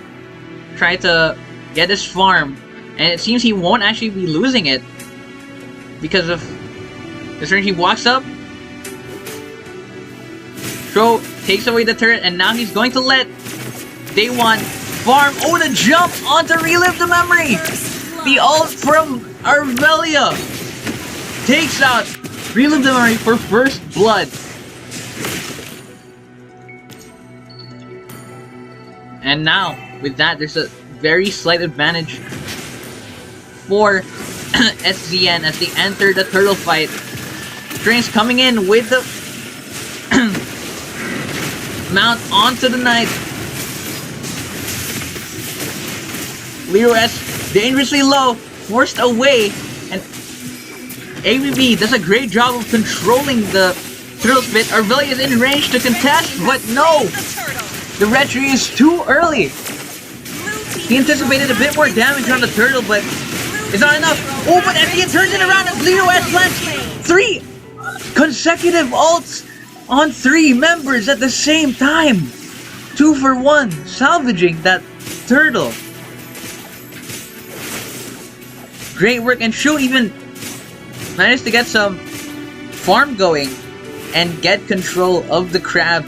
try to get his farm, and it seems he won't actually be losing it because of this range. He walks up, Tro takes away the turret, and now he's going to let Day One farm. Oh, the jump onto Relive the Memory! The ult from Arvelia takes out Relive the Memory for first blood. And now, with that, there's a very slight advantage for SZN as they enter the turtle fight. Drains coming in with the mount onto the knight. Lero S dangerously low, forced away, and APB does a great job of controlling the turtle spit. Arvelia is in range to contest, but no! The retry is too early. He anticipated a bit more damage on the turtle, but it's not enough. Oh, but SZN turns it around as Lero S plants 3 consecutive ults on 3 members at the same time. 2 for 1, salvaging that turtle. Great work, and Shu even managed to get some farm going and get control of the crab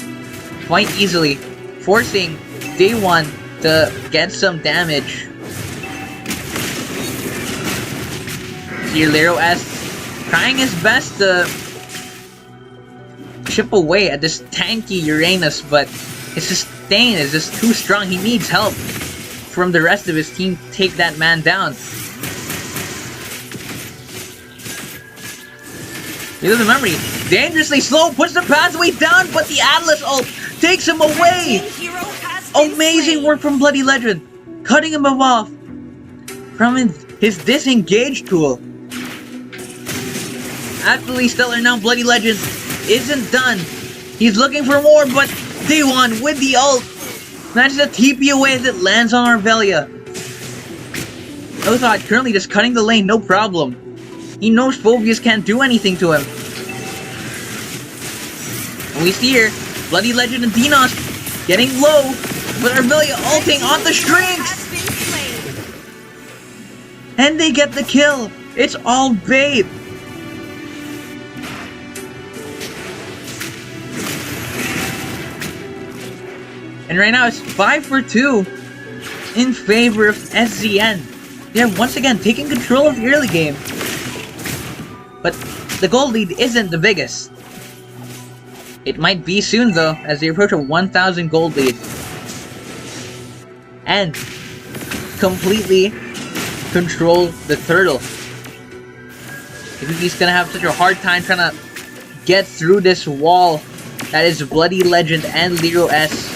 quite easily, forcing Day One to get some damage. Here Lero S trying his best to chip away at this tanky Uranus, but his sustain is just too strong. He needs help from the rest of his team to take that man down. Leave the Memory, dangerously slow, puts the pathway down, but the Atlas ult takes him away! Amazing work from Bloody Legend, cutting him off from his disengage tool. absolutely stellar now. Bloody Legend isn't done. He's looking for more, but Daewon with the ult manages to TP away as it lands on Arvelia. Nothot currently just cutting the lane, no problem. He knows Phobius can't do anything to him. And we see here, Bloody Legend and Dinos getting low, but Arvelia ulting on the strings! And they get the kill! It's all bait! And right now it's 5 for 2 in favor of SZN. They're once again taking control of the early game. But the gold lead isn't the biggest. It might be soon though, as they approach a 1,000 gold lead. And completely control the turtle. He's gonna have such a hard time trying to get through this wall that is Bloody Legend and Lero S,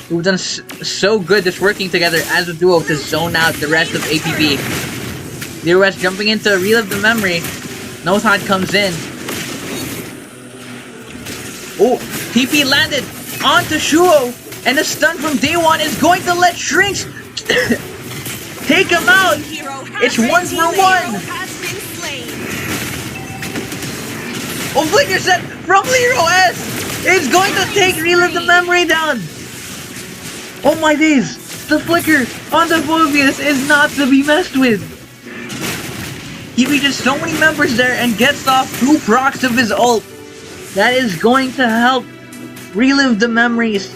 who've done so good just working together as a duo to zone out the rest of APB. Lero S jumping in to relive the memory. Nothot comes in. Oh, TP landed onto Shuo, and the stun from Daewon is going to let Shrinks take him out. It's 1 for 1. Oh, Flicker set from Lero S is going to take relive the memory down. Oh my days, the flicker on the Phobius is not to be messed with. He reaches so many members there and gets off 2 procs of his ult. That is going to help relive the memories.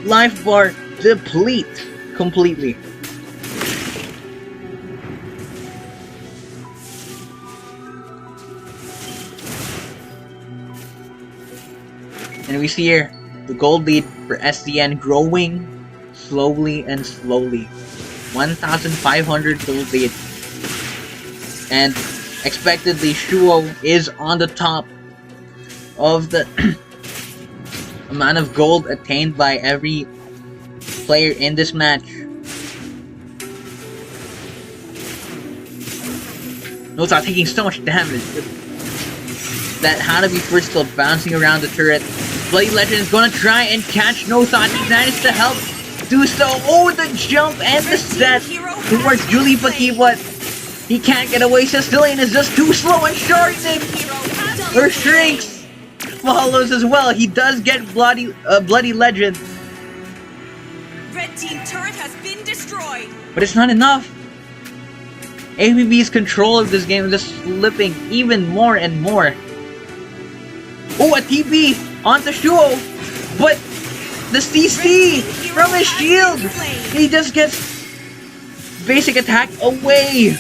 Life bar deplete completely. And we see here the gold lead for SZN growing slowly and slowly. 1,500 gold lead. And expectedly Shuo is on the top of the amount of gold attained by every player in this match. Nothot taking so much damage. That Hanabi first still bouncing around the turret. Bloody Legend is gonna try and catch Nothot. He managed to help do so. Oh, the jump and the set towards Julie Paki, but he can't get away. Sicilian is just too slow, and Sharding or Shrinks follows as well. He does get Bloody Legend. Red team turret has been destroyed. But it's not enough. APB's control of this game is just slipping even more and more. Oh, a TP onto Shuo, but the CC from his shield, he just gets basic attack away.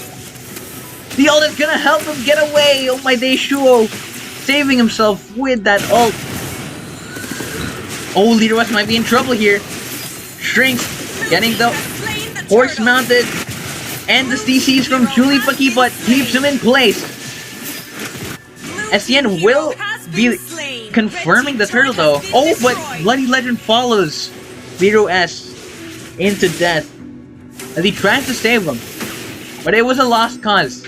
The ult is gonna help him get away. Oh my day, Shuo saving himself with that ult. Oh, Lero S might be in trouble here. Shrinks getting the horse mounted and the CCs from Julie Paki, but keeps him in place. SZN will be confirming the turtle though. Oh, but Bloody Legend follows Lero S into death as he tries to save him. But it was a lost cause.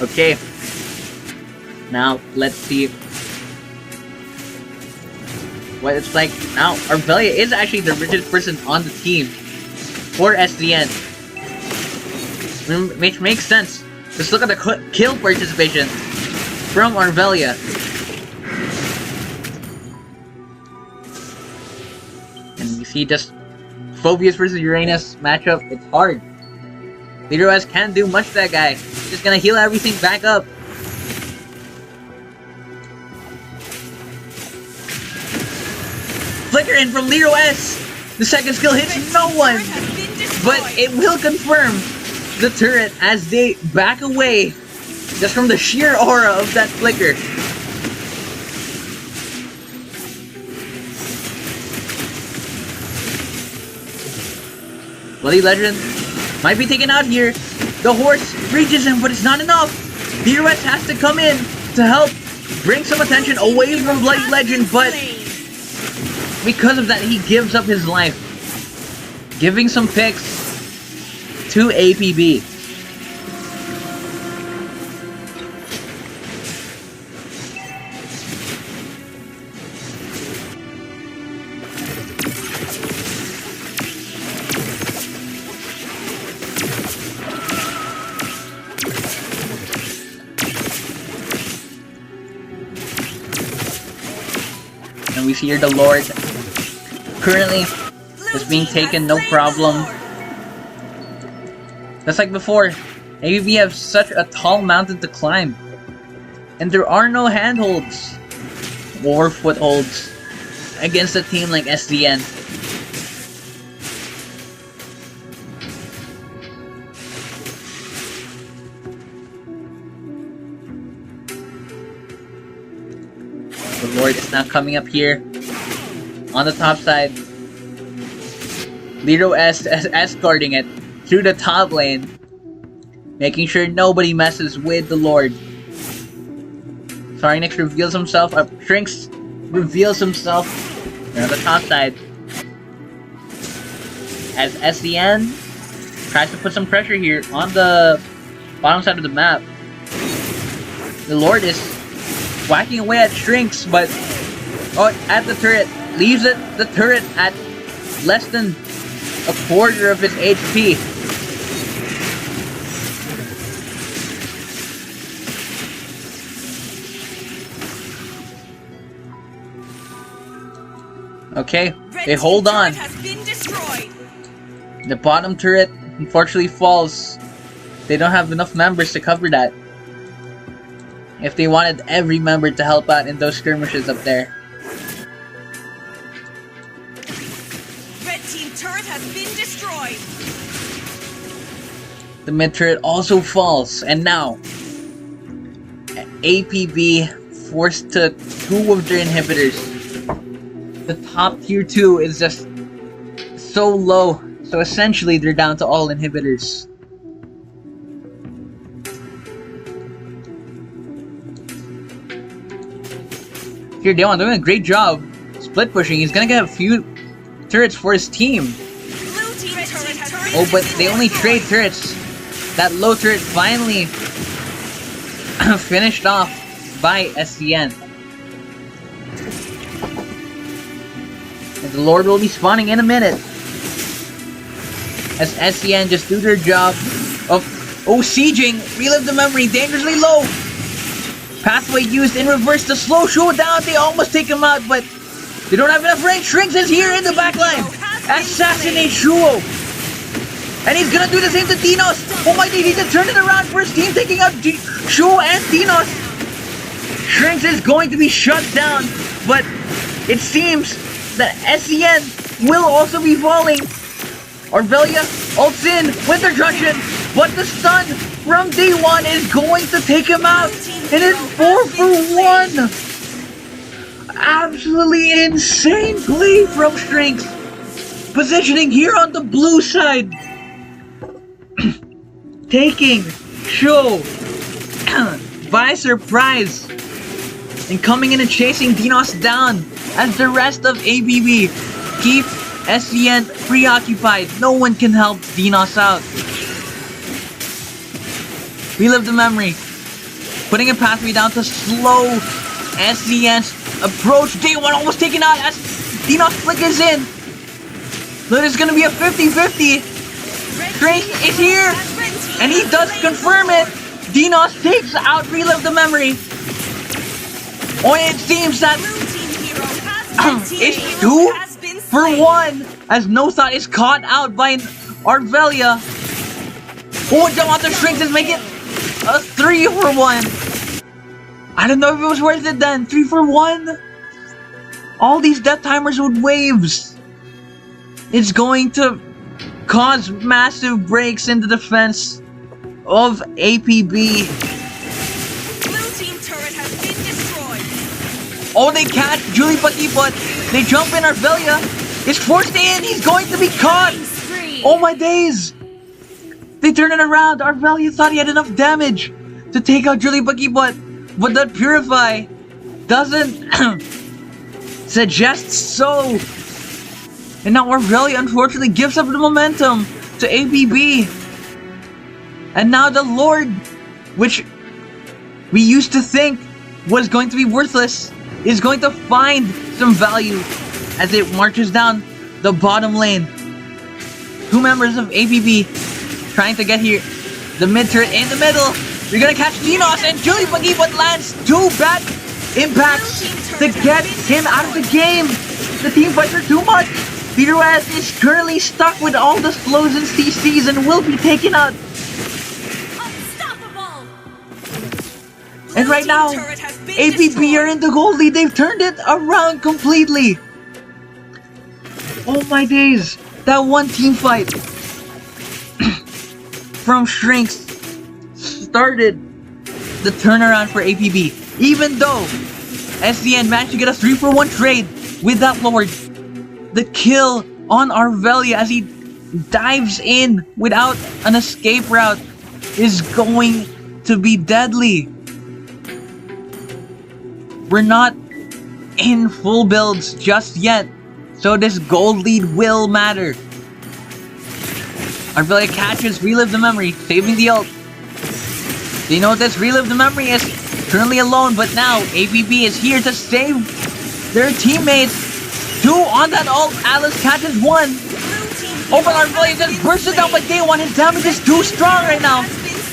Okay, now let's see what it's like. Now, Arvelia is actually the richest person on the team for SZN, which makes sense. Just look at the kill participation from Arvelia. And you see just Phobius versus Uranus matchup, it's hard. Lero S can't do much to that guy. He's just gonna heal everything back up. Flicker in from Lero S! The second skill hits no one! But it will confirm the turret as they back away just from the sheer aura of that flicker. Bloody Legend might be taken out here. The horse reaches him, but it's not enough. DRS has to come in to help bring some attention away from Bloody Legend, but because of that, he gives up his life, giving some picks to APB. And we see here the Lord currently is being taken, no problem. Just like before, APB have such a tall mountain to climb. And there are no handholds or footholds against a team like SZN. The Lord is now coming up here on the top side. Lero S escorting it through the top lane, making sure nobody messes with the Lord. Sarnix reveals himself, Shrinks reveals himself on the top side. As SZN tries to put some pressure here on the bottom side of the map. The Lord is whacking away at Shrinks, but at the turret, leaves the turret at less than a quarter of its HP. Okay, they hold on. The bottom turret unfortunately falls. They don't have enough members to cover that. If they wanted every member to help out in those skirmishes up there. Red team turret has been destroyed. The mid turret also falls, and now APB forced to 2 of their inhibitors. The top tier 2 is just so low, so essentially they're down to all inhibitors. Here, Daewon doing a great job split pushing. He's gonna get a few turrets for his team. Oh, but they only trade turrets. That low turret finally finished off by SZN. And the Lord will be spawning in a minute. As SZN just do their job of sieging. Relive the memory, dangerously low. Pathway used in reverse to slow Shuo down. They almost take him out, but they don't have enough range. Shrinks is here in the backline. Assassinate Shuo. And he's gonna do the same to Dinos. Oh my god, he can turn it around for his team, taking out Shuo and Dinos. Shrinks is going to be shut down, but it seems that SZN will also be falling. Arvelia ults in with their junction, but the stun from day 1 is going to take him out. And it's 4 for 1. Absolutely insane play from Shrinks. Positioning here on the blue side. Taking Shuo by surprise. And coming in and chasing Dinos down as the rest of APB keep SZN preoccupied. No one can help Dinos out. Relive the memory. Putting a pathway down to slow SZN's approach. Day 1 almost taken out as Dinos flickers in. But it's gonna be a 50-50. Drake is here. And he does confirm it. Dinos takes out Relive the memory. Oh, it seems that it's 2 for 1 as No Thought is caught out by Arvelia. Oh, Demonter Shrinks is making a 3 for 1. I don't know if it was worth it then. 3 for 1. All these death timers with waves. It's going to cause massive breaks in the defense of APB. Blue team turret has been destroyed. Oh, they catch Julie Paki, but they jump in. Arvelia is forced in. He's going to be caught. Oh my days! They turned it around! Arvelia thought he had enough damage to take out Julie Buggy, but that Purify doesn't suggest so. And now Arvelia unfortunately gives up the momentum to APB. And now the Lord, which we used to think was going to be worthless, is going to find some value as it marches down the bottom lane. Two members of APB trying to get here. The mid turret in the middle. We're gonna catch Dinos, and Julie Buggy but lands two bad impacts to get him out of the game. The team fights are too much. Peter West is currently stuck with all the slows and CCs and will be taken out. Unstoppable! And right now, APB are in the gold lead. They've turned it around completely. Oh my days. That one team fight from Shrinks started the turnaround for APB. Even though SZN managed to get a 3-for-1 trade with that Lord, the kill on Arvelia as he dives in without an escape route is going to be deadly. We're not in full builds just yet, so this gold lead will matter. Arvelia catches Relive the Memory, saving the ult. They know this Relive the Memory is currently alone, but now APB is here to save their teammates. Two on that ult, Alice catches one. Oh, but Arvelia just bursts it down by Day One. His damage is too strong right now.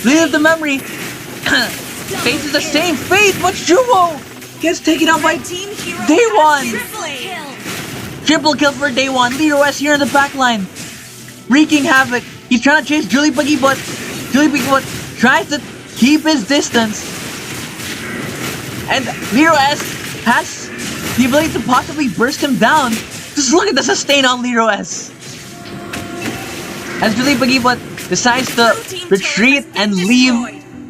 Relive the Memory faces the same fate, but Juvo gets taken out by Day One. Triple kill for Day One. Leader West here in the back line, wreaking havoc. He's trying to chase Julie Buggy, but tries to keep his distance. And Leader West has the ability to possibly burst him down. Just look at the sustain on Leader West. As Julie Buggy decides to retreat and leave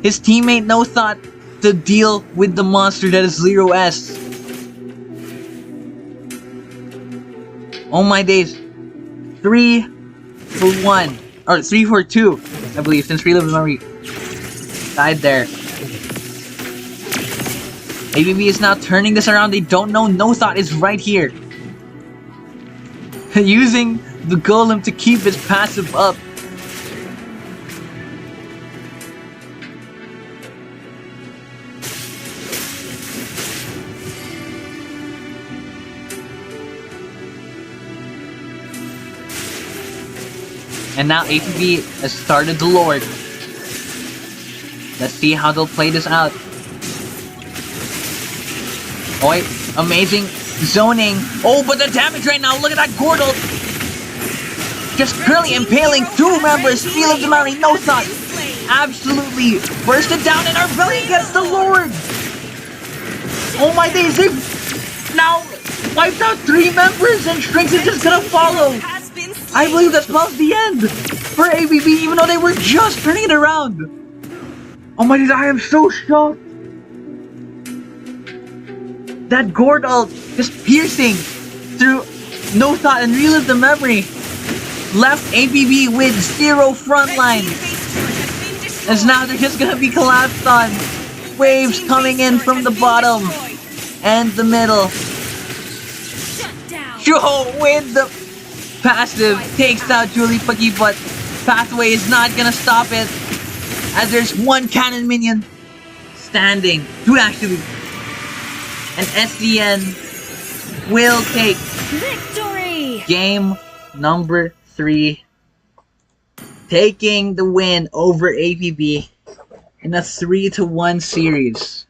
his teammate no thought to deal with the monster that is Leader West. Oh my days. 3-for-1. Or 3-for-2, I believe, since Relive the Memory died there. APB is now turning this around. They don't know No Thought is right here. Using the Golem to keep his passive up. And now APB has started the Lord. Let's see how they'll play this out. Oh, amazing zoning. Oh, but the damage right now. Look at that Gordle. Just currently impaling two members. Relive the Memory, No Thought. Absolutely bursted down, and Arvelia gets the Lord. Oh my days, they've now wiped out 3 members, and Shrinks is just gonna follow. I believe that spells the end for APB, even though they were just turning it around. Oh my days, I am so shocked. That Gord ult just piercing through No Thought and Relive the Memory left APB with 0 frontline. As now they're just gonna be collapsed on. Waves coming in from the bottom and the middle. Joe with the passive takes out Julie Buggy, but Pathway is not gonna stop it as there's one cannon minion standing. Two actually. And SZN will take Victory! game number 3, taking the win over APB in a 3-1 series.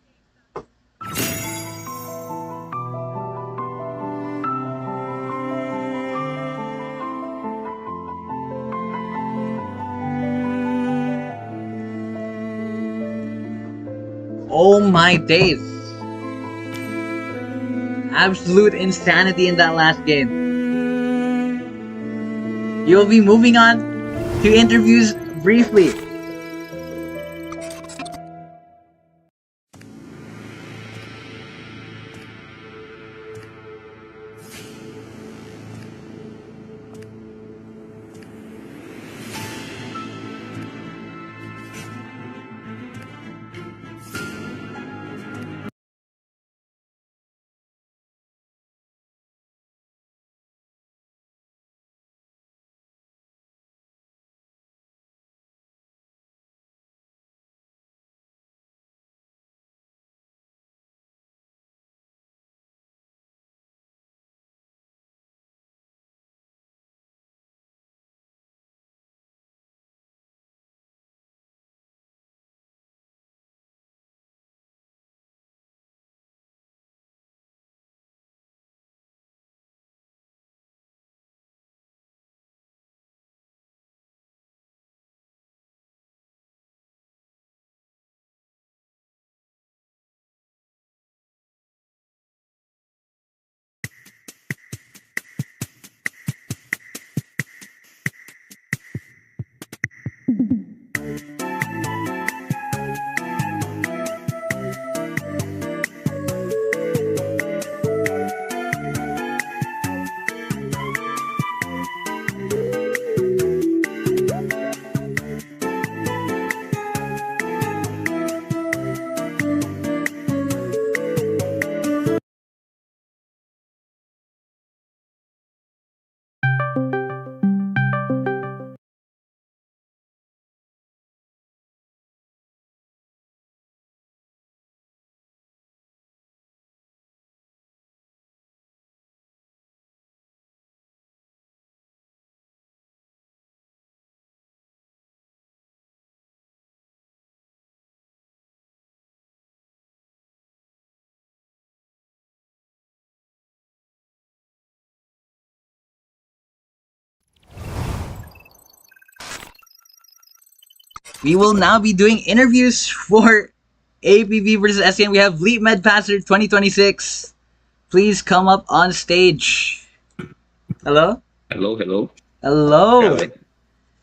Oh my days. Absolute insanity in that last game. You'll be moving on to interviews briefly. we will now be doing interviews for APB versus SZN. We have Leap Med Passer 2026. Please come up on stage. Hello? Hello, hello. Hello.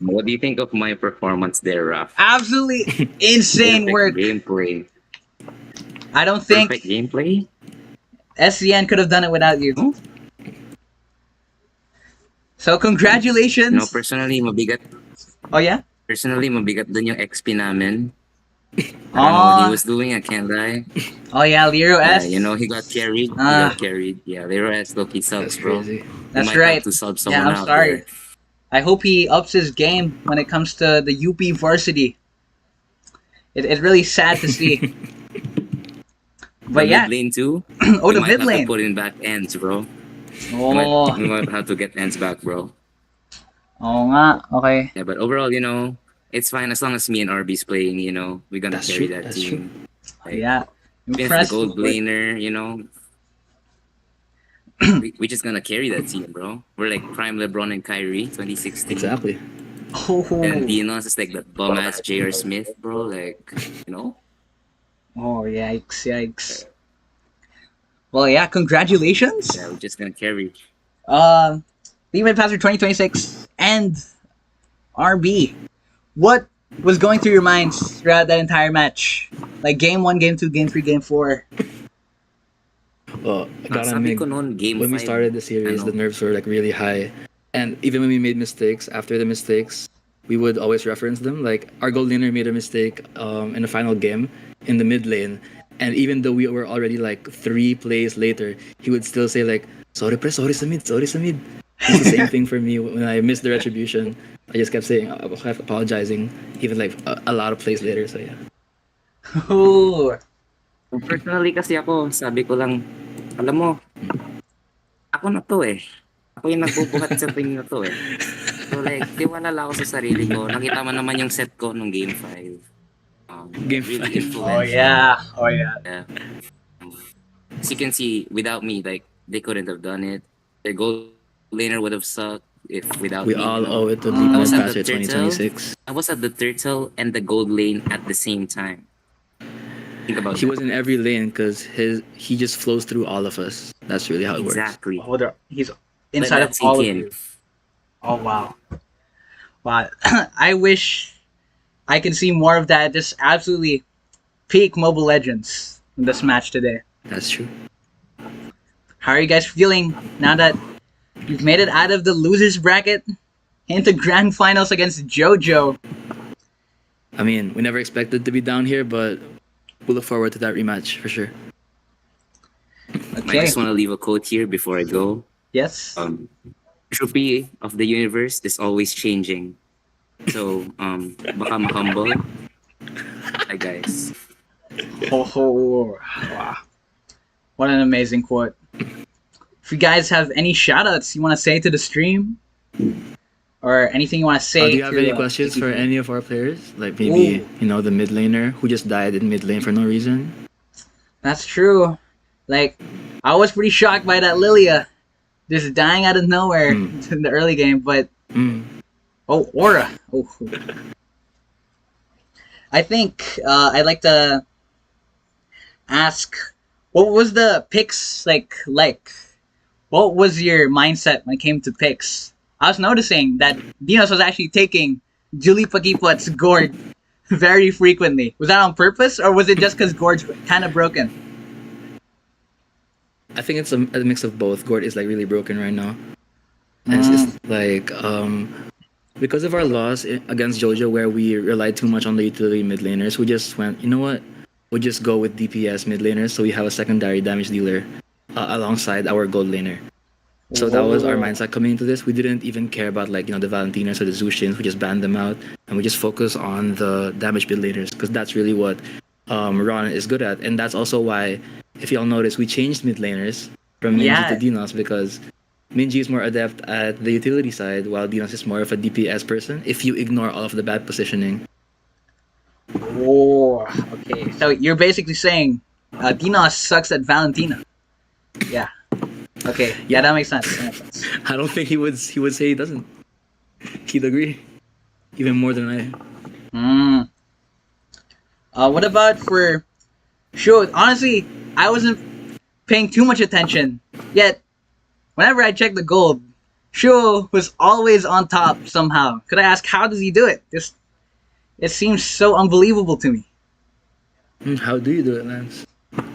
What do you think of my performance there, Raf? Absolutely insane work. Gameplay. I don't think Perfect gameplay? SZN could have done it without you. Oh. So congratulations. No, personally, mabigat. Oh yeah? Personally, mabigat dun yung XP namin. I don't know what he was doing, I can't lie. Oh yeah, Lero S. You know, he got carried. He got carried. Yeah, Lero S, look, he subs, bro. Crazy. That's might right. have to sub someone Yeah, I'm out sorry. there. I hope he ups his game when it comes to the UP varsity. It's really sad to see. But the yeah. mid lane too. Oh, we the might mid have lane. to put in back ends, bro. Oh. We might have to get ends back, bro. Oo nga. Okay. Yeah, but overall, you know, it's fine as long as me and RB's playing. You know, we're gonna That's carry true, that that's team. Like, Yeah. Against the Impressive. gold laner, you know. We're just gonna carry that team, bro. We're like prime LeBron and Kyrie, 2016. Exactly. Oh. And Dinos is like that bum ass J.R. Smith, bro. Like, you know. Oh, yikes, yikes. Well, yeah, congratulations. Yeah, we're just gonna carry. League Passer 2026 and RB. What was going through your minds throughout that entire match? Like game 1, game 2, game 3, game 4. Well, I gotta Sabi admit, ko noon, game when we 5, started the series, ano, the nerves were like really high. And even when we made mistakes, after the mistakes, we would always reference them. Like our gold laner made a mistake in the final game in the mid lane. And even though we were already like 3 plays later, he would still say like, sorry pre, sorry sa mid, sorry sa mid. It's the same thing for me when I missed the retribution. I just kept saying, I kept apologizing, even like a lot of plays later. So yeah. Ooh. Personally kasi ako, sabi ko lang, alam mo, ako na to eh. Ako yung nagbubuhat sa team na to eh. So like, tiwala lang ako sa sarili ko. Nakita mo naman yung set ko nung game 5. Game really 5. influential. Oh yeah. Oh yeah. Yeah. As you can see, without me, like, they couldn't have done it. The gold laner would have sucked if without We me. all you know? owe it to League I Med was at Passer the turtle. 2026. I was at the turtle and the gold lane at the same time. Think about He that. was in every lane because he just flows through all of us. That's really how it works. Exactly. Oh, he's Let inside that of sink all of in. you. Oh wow. Wow. I wish I can see more of that. Just absolutely peak Mobile Legends in this match today. That's true. How are you guys feeling now that you've made it out of the losers bracket into grand finals against JoJo? I mean, we never expected to be down here, but we'll look forward to that rematch for sure. I Okay. just want to leave a quote here before I go. Yes. Entropy of the universe is always changing. So, baka ma-humble. Hi guys. Oh, wow. What an amazing quote. If you guys have any shoutouts you want to say to the stream, or anything you want to say, Do you have to, any questions for any of our players? Like maybe, you know, the mid laner who just died in mid lane for no reason? That's true. Like, I was pretty shocked by that Lilia just dying out of nowhere in the early game, but oh, Aura. Oh, I think I'd like to ask, what was the picks like? What was your mindset when it came to picks? I was noticing that Dinos was actually taking Julie Pakipot's Gord very frequently. Was that on purpose, or was it just because Gord's kind of broken? I think it's a mix of both. Gord is like really broken right now. And it's just like because of our loss against JoJo, where we relied too much on the utility mid laners, we just went, you know what? We'll just go with DPS mid laners, so we have a secondary damage dealer alongside our gold laner. So that was our mindset coming into this. We didn't even care about like, you know, the Valentinas or the Zushins. We just banned them out, and we just focus on the damage mid laners because that's really what Ron is good at. And that's also why, if y'all notice, we changed mid laners from Minji to Dinos, because Minji is more adept at the utility side, while Dinos is more of a DPS person, if you ignore all of the bad positioning. Oh, okay. So you're basically saying Dinos sucks at Valentina. Yeah. Okay. Yeah, that makes sense. That makes sense. I don't think he would say he doesn't. He'd agree. Even more than I. What about for Shu? Honestly, I wasn't paying too much attention. Yet, whenever I checked the gold, Shu was always on top somehow. Could I ask how does he do it? Just it seems so unbelievable to me. How do you do it, Lance?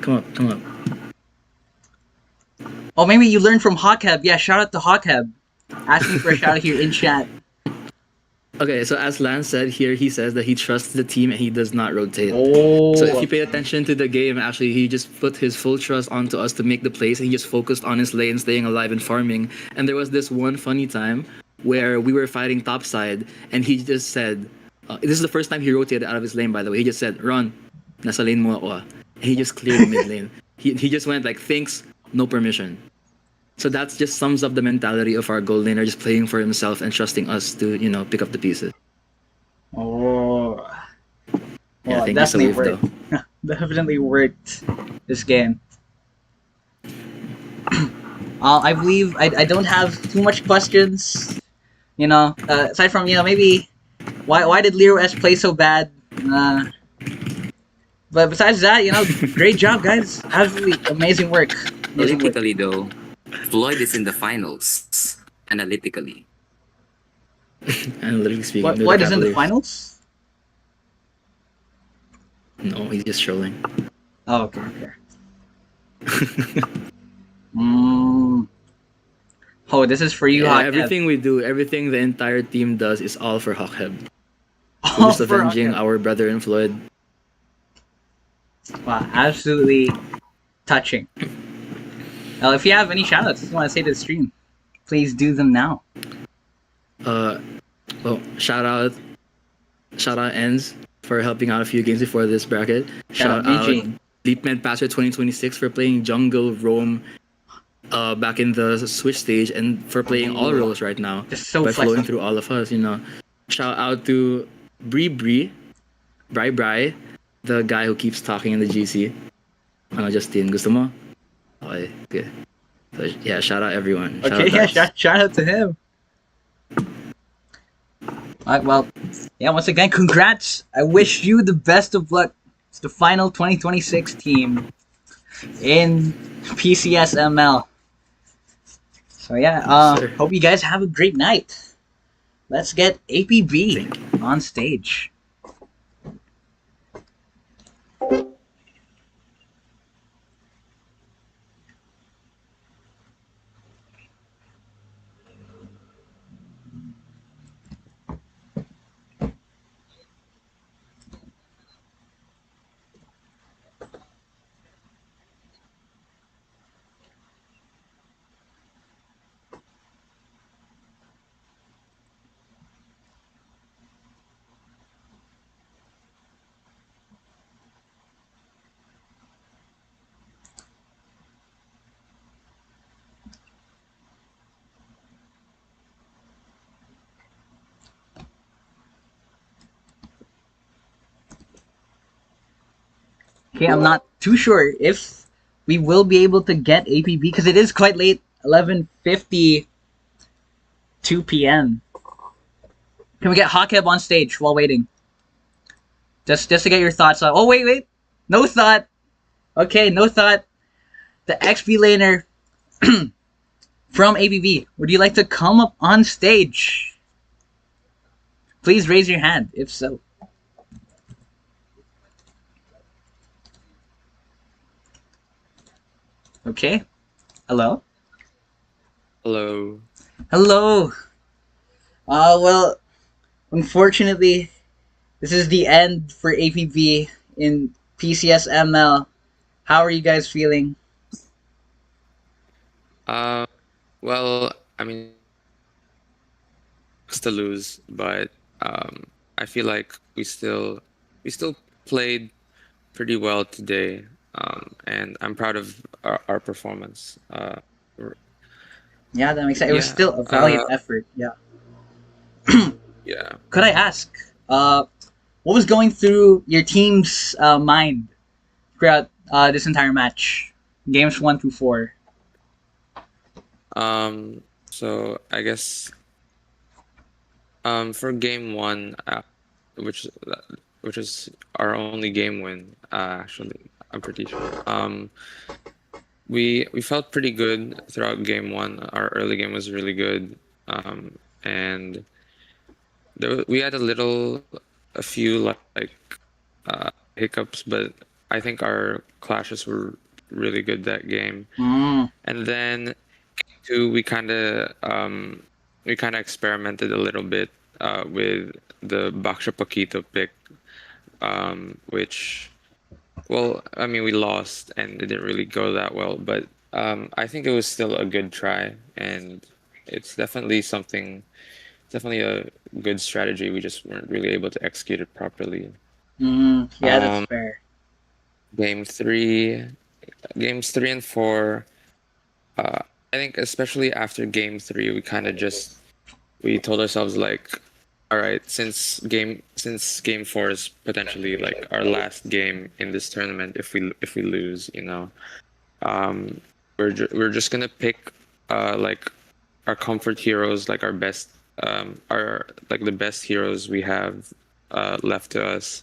Come up, come up. Oh, maybe you learned from Hawkheb. Yeah, shout out to Hawkheb. Asking for a shout out here in chat. Okay, so as Lance said here, he says that he trusts the team and he does not rotate. Oh. So if you pay attention to the game, actually, he just put his full trust onto us to make the plays, and he just focused on his lane, staying alive and farming. And there was this one funny time where we were fighting topside, and he just said, this is the first time he rotated out of his lane, by the way. He just said, "Ron, nasa lane mo ako." And he just cleared the mid lane. He just went like, "Thanks, no permission." So that just sums up the mentality of our gold laner, just playing for himself and trusting us to, pick up the pieces. Oh. Yeah, Well, thank you, definitely Salif, worked. Definitely worked this game. I believe I don't have too much questions. Aside from maybe why did Lero S play so bad? But besides that, great job, guys. Absolutely amazing work. Amazing work. Analytically, though, Floyd is in the finals. Analytically. Analytically speaking. What is in the finals? No, he's just trolling. Oh, okay. Mm. Oh, this is for you, Yeah, Hawkhead. everything we do, everything the entire team does is all for Hawkhead. All We're just for avenging Hawkhead. our brother in Floyd. Wow, absolutely touching. Well, if you have any shoutouts you want to say to the stream, please do them now. Well, shout out Ends for helping out a few games before this bracket. Shout out Eugene. Deepmed Passer 2026 for playing jungle roam back in the Switch stage and for playing all roles right now. Just so by flexible. flowing through all of us, Shout out to Bri, the guy who keeps talking in the GC. Justin, gusto mo? Okay, good. So, yeah, shout out everyone. Okay, yeah, shout out to him. Alright, well, yeah, once again, congrats. I wish you the best of luck. It's the final 2026 team in PCS ML. So yeah, Yes, sir. hope you guys have a great night. Let's get APB on stage. Okay, I'm not too sure if we will be able to get APB because it is quite late, 11:52 p.m. Can we get Hawkeb on stage while waiting? Just to get your thoughts on. Oh wait, no thought. Okay, no thought. The XP laner from APB, would you like to come up on stage? Please raise your hand if so. Okay. Hello? Hello. Hello. Well, unfortunately, this is the end for APB in PCS ML. How are you guys feeling? Well, I mean, it's to lose, but I feel like we still played pretty well today, and I'm proud of our performance. Yeah, that makes sense. It was Yeah, still a valiant effort. Yeah. yeah. Could I ask, what was going through your team's mind throughout this entire match, games 1 through 4? So I guess for game one, which which is our only game win. Actually, I'm pretty sure. We felt pretty good throughout game one. Our early game was really good, and we had a few hiccups, but I think our clashes were really good that game. Mm. And then two, we kind of experimented a little bit with the Baksha Paquito pick, which, well, I mean, we lost and it didn't really go that well, but I think it was still a good try, and it's definitely a good strategy. We just weren't really able to execute it properly. Yeah, that's fair. Games 3 and 4. I think especially after game 3, we told ourselves like, all right, since game 4 is potentially like our last game in this tournament, if we lose, we're just gonna pick like our comfort heroes, like our best the best heroes we have left to us,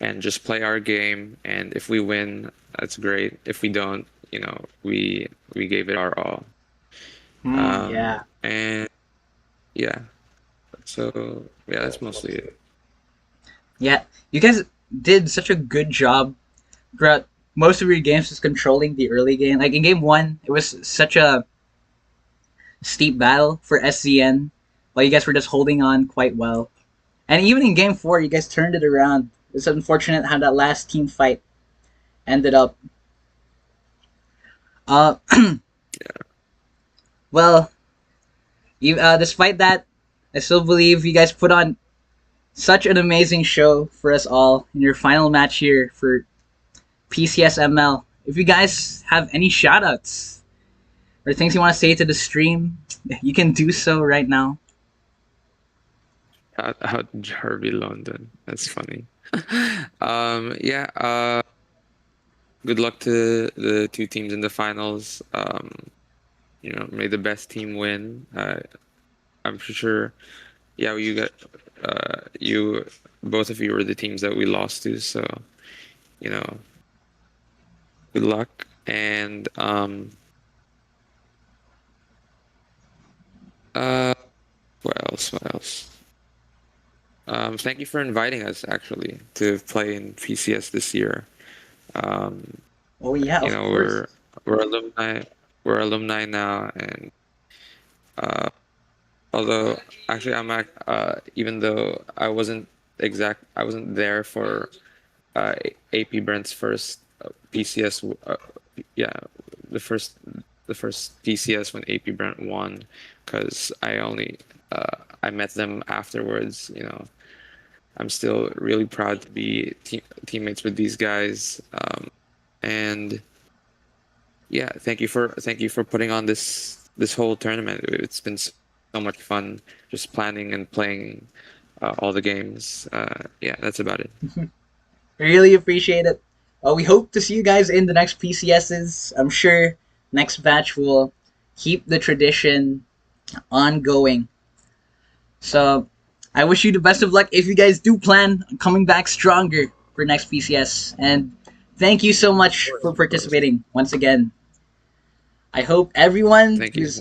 and just play our game. And if we win, that's great. If we don't, we gave it our all. Yeah. And yeah, so yeah, that's mostly it. Yeah, you guys did such a good job throughout most of your games, just controlling the early game. Like in game 1, it was such a steep battle for SZN, while you guys were just holding on quite well. And even in game 4, you guys turned it around. It's unfortunate how that last team fight ended up. Well, despite that, I still believe you guys put on such an amazing show for us all in your final match here for PCS ML. If you guys have any shoutouts or things you want to say to the stream, you can do so right now. Out Jarvie London. That's funny. Yeah. Good luck to the two teams in the finals. May the best team win. I'm pretty sure. Yeah, you both of you were the teams that we lost to. So, good luck. And what else? Thank you for inviting us actually to play in PCS this year. Oh yeah, of course. We're alumni. We're alumni now, and although actually even though I wasn't there for AP Brent's first PCS. The first PCS when AP Brent won, because I met them afterwards. I'm still really proud to be teammates with these guys. And yeah, thank you for putting on this whole tournament. It's been so much fun just planning and playing all the games. Yeah, that's about it. Really appreciate it. We hope to see you guys in the next PCSs. I'm sure next batch will keep the tradition ongoing. So I wish you the best of luck if you guys do plan on coming back stronger for next PCS. And thank you so much for participating once again. I hope everyone who's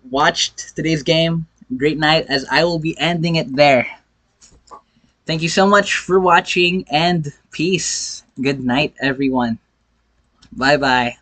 watched today's game, great night, as I will be ending it there. Thank you so much for watching, and peace. Good night, everyone. Bye-bye.